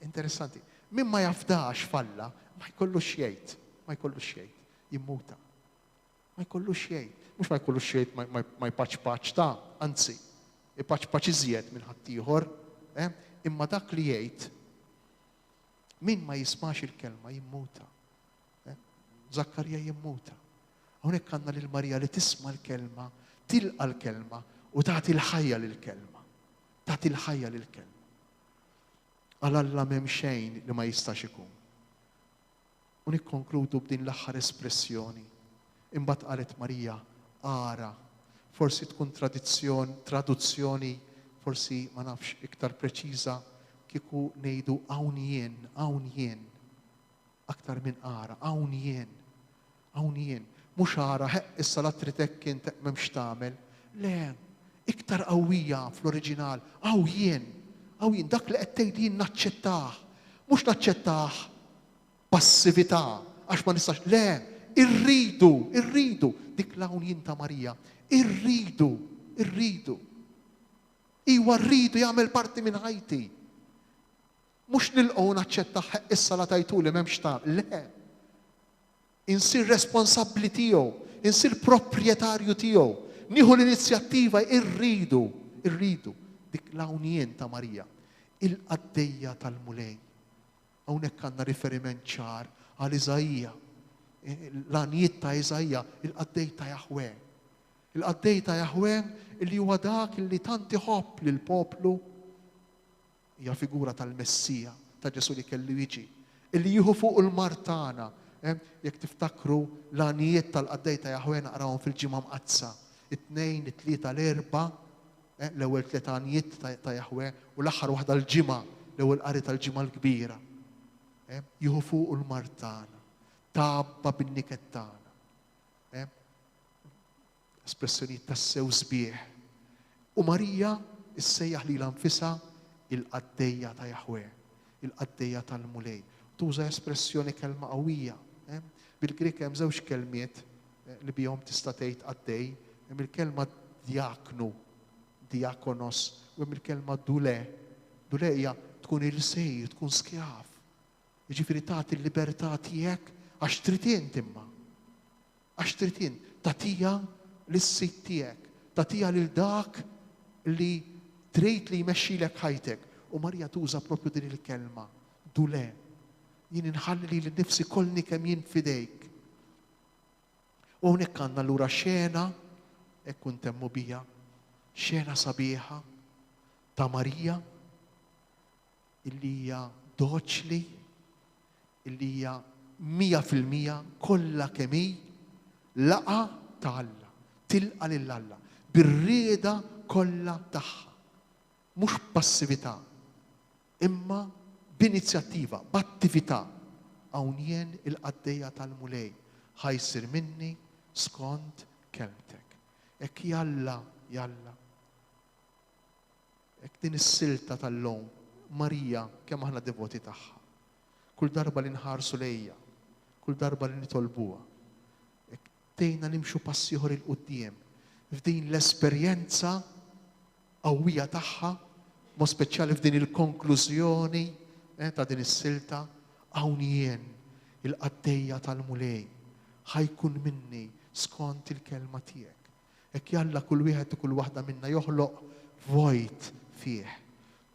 Interessanti. Min ma jafdax f'Alla ma jkollux jgħid, jimmuta. Ma jkollux jgħid. Mhux ma jkollux jgħid ma jpaċpaċ ta', anzi, ipaċpaċ iżjed minn ħaddieħor, imma dak li jgħid min ma jismax il-kelma jimmuta. Zakkarija jimmuta. Hawnhekk għandna lil Marija li tisma' l-kelma, tilqa l-kelma u tagħti l-ħajja lill-kelma. Tagħti l-ħajja lill-kelma. Għal Alla m'hemm xejn li ma jistax ikun. U nikkonkludu b'din l-aħħar espressjoni. Imbagħad qalet Marija, ara, forsi tkun traduzzjoni, forsi ma nafx iktar preċiża kieku ngħidu hawn jien, aktar minn ara, hawn jien. Mhux ara, issa la tritek kien m'hemmx tagħmel. Le, iktar qawwija fl-oriġinal, hawn jien, dak li qed tgħid naċċettah. Mhux naċċettah passività għax ma nistax, le, irridu dik l-hawn jien ta' Marija, irridu. Iwa rridu jagħmel parti minn ħajti. Mhux nilqgħu naċċettah issa la tajtuli m'hemmx ta' le. Insir responsabbli tiegħu, insir proprjetarju tiegħu, nieħu l-inizjattiva irridu dik l-hawn jien ta' Marija, il-qaddejja tal-mulej. Hawnhekk għandna riferiment ċar għal Iżajja, l-għanijiet ta' Iżajja, il-qaddej ta' Jahwe. Il-qaddej ta' Jahwe li huwa dak li tant iħobb lil poplu hija figura tal-Messija, ta' Ġesu li kellu jiġi. Illi jieħu fuq il-martana, jekk tiftakru l-għanijiet tal-qaddej ta' Jahwe naqrawhom fil-ġimgħa mqazza. 2, 3, 4, l-ewwel 3 għanijiet ta' Jahwe u l-aħħar waħda l-ġimgħa, l-ewwel qari tal-ġimgħa l-kbira. Jieħu fuq il-martana, tabba bin-nikettana. Espressjonijiet tas-sew sbieħ. U Marija issejjaħ lilha nfisha il-qaddejja ta' Jahwe, il-qaddejja tal-mulej. Tuża espressjoni kelma qawwija. Bil-Grik hemm żewġ kelmiet li bihom tista' tgħid qaddej, hemm il-kelma diaknu, diakonos, u hemm il-kelma dule. Dule hija tkun il-sejr, tkun skjaf. Jiġifieri tagħti l-libertà tiegħek għax trid int imma. Għax trid int tagħtiha lis-sit tiegħek, tagħtiha lil dak li trid li jmexxilek ħajtek. U Marija tuża proprju din il-kelma, dule. Jien inħalli li nnifsi kollni kemm jien fidejk. U hawnhekk għandna lura xena, hekk kuntemmu biha, xena sabiħa ta' Marija illi hija doċli, illi hija 100% kollha kemm hi laqa ta' Alla, tilqa lil Alla, bir-rieda kollha tagħha. Mhux passività, imma b'inizjattiva, b'attività. Hawn jien il-qaddejja tal-mulej ħajsir minni skont kelmtek. Hekk jalla. Ek din is-silta tal-lum, Marija kemm aħna devoti tagħha. Kull darba li nħarsu lejja, kull darba li nitolbuha. Ek tejna nimxu passi ieħor il-qudiem f'din l-esperjenza qawwija tagħha, mod speċjali f'din il-konklużjoni ta' din is-silta hawn jien il-qaddejja tal-mulej ħajkun minni skont il-kelma tiegħek. Hekk jalla kull wieħed u kull waħda minna joħloq vojt fih.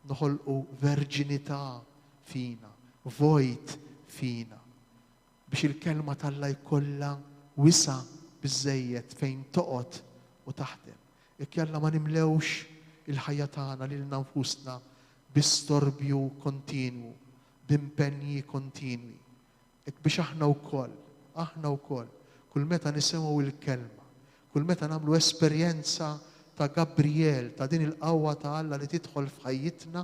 Noħolqu verġinità fina, vojt fina. Biex il-kelma tal-Alla jkollha wisa biżejjed fejn toqgħod u taħdem. Hekk jalla ma nimlewx il-ħajja tagħna lilna nfusna bistorbju kontinwu, b'impenji kontinwi. Hekk biex aħna wkoll, kull meta nisimgħu il-kelma, kull meta nagħmlu esperjenza ta' Gabriel, ta' din il-qawwa ta' Alla li tidħol f'ħajjitna,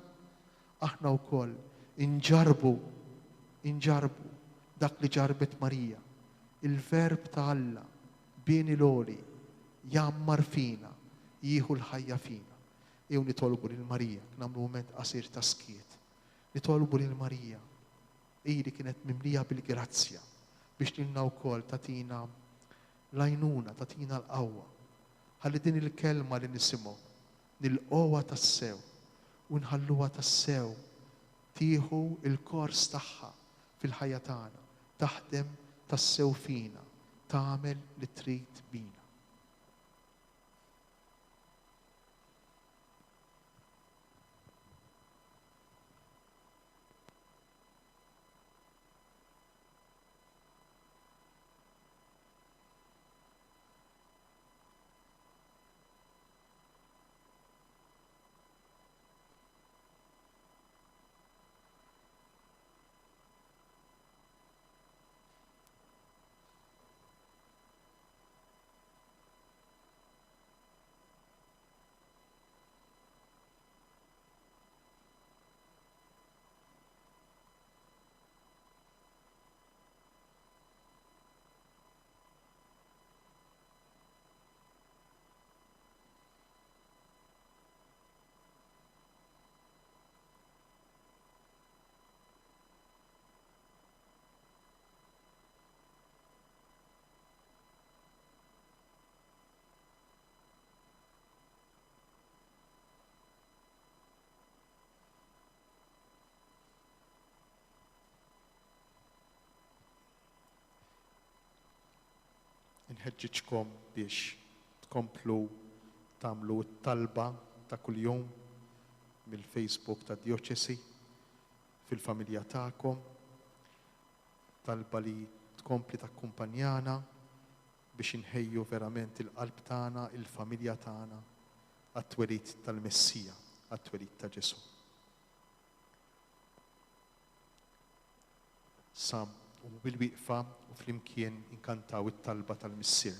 aħna wkoll inġarbu dak li ġarbet Marija. Il-verb ta' Alla bieni loli jammar fina, jieħu l-ħajja fina. Jew nitolbu lil Marija, nagħmlu mument qasir ta' skiet. Nitolbu lil Marija, li kienet mimlija bil-grazzja biex lilna wkoll tatina l-għajnuna, tatina l-qawwa. Ħalli din il-kelma li nisimgħu nilqgħuha tas-sew u nħalluha tas-sew tieħu il-kors tagħha fil-ħajja tagħna, taħdem tas-sew fina, tagħmel li trid bina. Nħeġġiġkom biex tkomplu tagħmlu t-talba ta' kuljum mill-Facebook ta' Dioċesi fil-familja tagħkom, talba li tkompli takkumpanjana biex inħejju verament il-qalb tagħna, il-familja tagħna għat-twelid tal-Messija, għat-twelid ta' Ġesu. Sam u bil-wieqfa u flimkien inkantaw it-talba tal-Missier.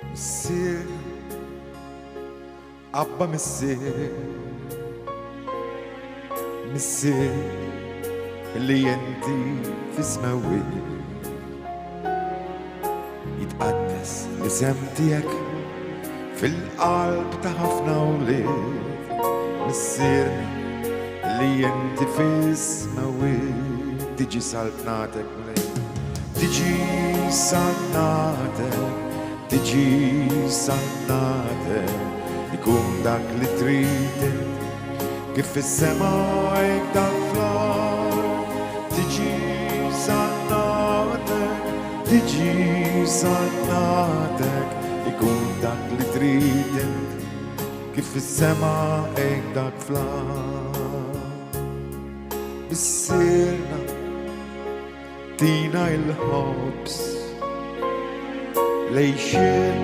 Missier, Abba Missier, Missier اللي ينتي في سماوي يتقدس الاسم تياك في القلب ta' ħafna ولاد. Missier اللي ينتي في سماوي تيجي سلطناتك تيجي سلطناتك تيجي سلطناتك يكون داك اللي تريد kif fis-sema hekk dak fl-ard. Tiġi sannadek ikun dak li trid kif fis-sema hekk dak fl-ard. Missierna tina il-ħobs lejxin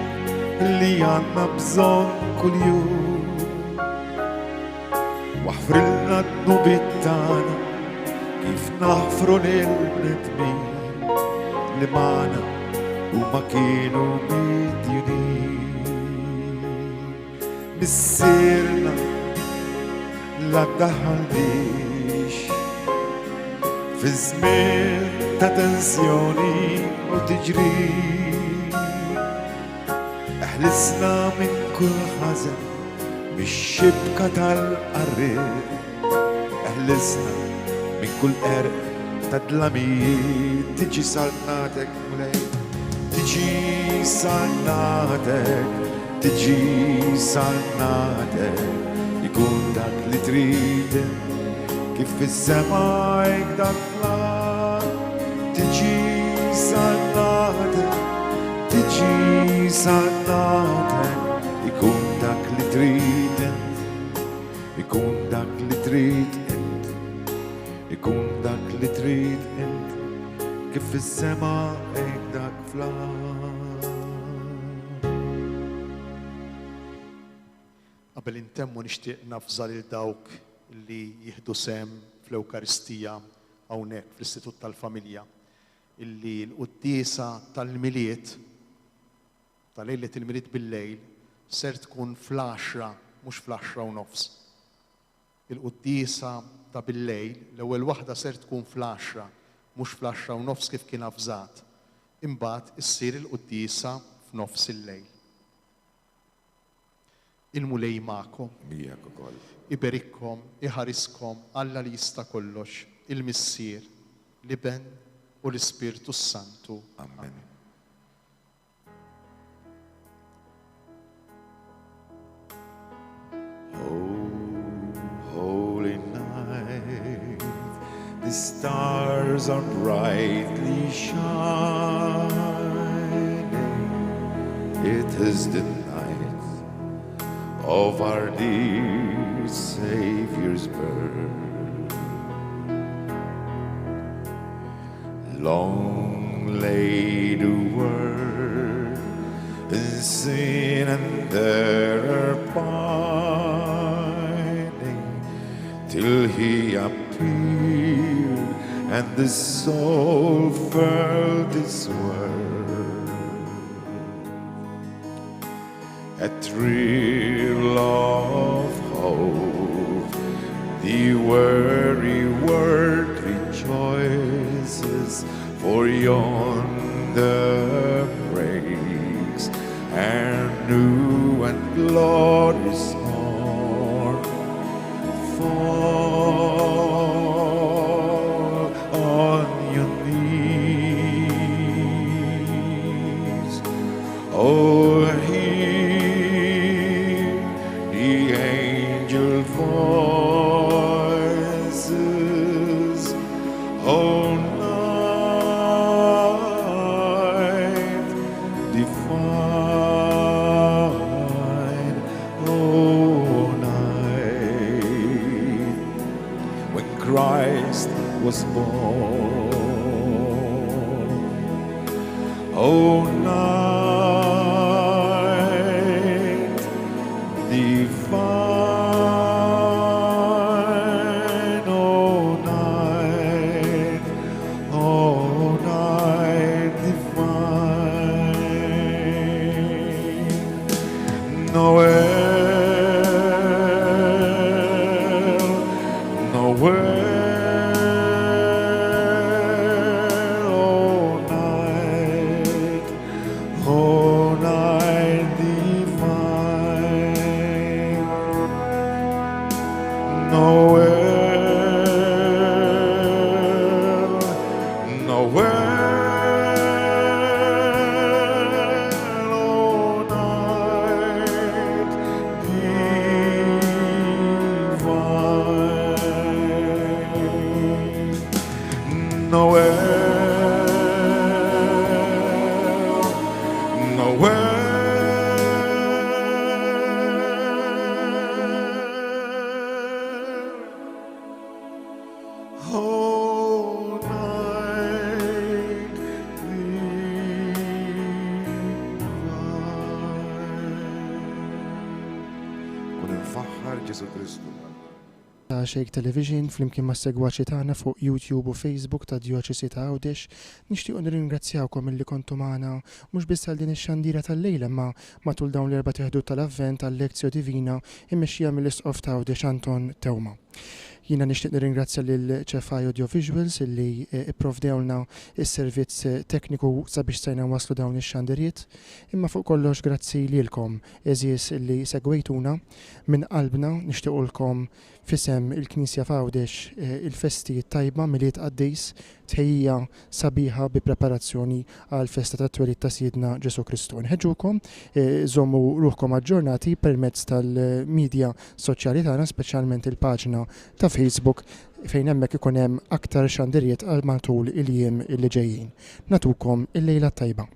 li għandna bżonn kuljum. Waħfrilna d-nubit tagħna kif naħfru lil-bnedmin li magħna u ma kienu midjunin. Missirna la daħalix fi żmien ta' tensjoni u tiġri. Eħlisna minn kull ħażen mix-xibka tal-qarriq. Eħlisna minn kull erq ta' dlamijiet. Tiġi salnatek mulej, tiġi salnatek, tiġi salnatek, ikun dak li trid kif fis-sema hekk dak fl-ard. Tiġi salnatek, tiġi salnatek, ikun dak li trid, ikun dak li trid int, ikun dak li trid int, kif fis-sema hekk dak fl-ard. Qabel intemmu nixtieq nafża lil dawk li jieħdu sem fl-Ewkaristija hawnhekk fl-Istitut tal-Familja, illi l-quddiesa tal-miliet, tal-lejlet il-miliet bil-lejl, ser tkun fl-10, mhux fl-10:30. Il-quddiesa ta' bil-lejl, l-ewwel waħda ser tkun fl-10, mhux fl-10:30 kif kien avżat. Imbagħad issir il-quddiesa f'nofs il-lejl. Il-mulej magħkom, Miegħek ukoll. iberikkom, iħariskom Alla li jista' kollox, il-Missier, l-Iben u l-Ispirtu Santu. Amen. Oh, holy night, the stars are brightly shining. It is the night of our dear Savior's birth. Long lay the world in sin and error pining, till he appeared and the soul felt its worth. A thrill of hope, the weary world rejoices, for yonder breaks and new and glorious morn. Fall on your knees, oh, hear the angel voices, oh, night divine, oh, night when Christ was born, oh, night divine, oh, night divine. Noel, Noel, oh, night divine. Noel, Noel, oh, night divine. Noel, Noel, oh, night divine. Kun infaħħar Ġesu Kristu. ta' Shake Television flimkien ma' segwaċi tagħna fuq YouTube u Facebook ta' Djoċesi ta' Għawdex. Nixtiequ nirringrazzjawkom illi kontu magħna mhux biss għal din ix-xandira tal-lejla ma matul dawn l-erba' tieħdu tal-Avvent tal-Lezzjo Divina immexxija mill-Isqof ta' Għawdex Anton Tewma. Jiena nixtieq nirringrazzja lil ċefaj Audiovisuals illi ipprovdewlna is-servizz tekniku sabiex sejna waslu dawn ix-xandiriet. Imma fuq kollox grazzi lilkom eżies illi segwejtuna minn qalbna nixtiequlkom fisem il-Knisja f'Għawdex il-festi tajba miliet qaddejs tħejjija sabiħa bi preparazzjoni għal festa tat-twelid ta' Siedna Ġesu Kristu. Nħeġġukom żommu ruħkom aġġornati permezz tal-medja soċjali tagħna, speċjalment il-paġna ta' Facebook fejn hemmhekk ikun hemm aktar xandiriet għal matul il-jiem li ġejjin. Natukom il-lejla tajba.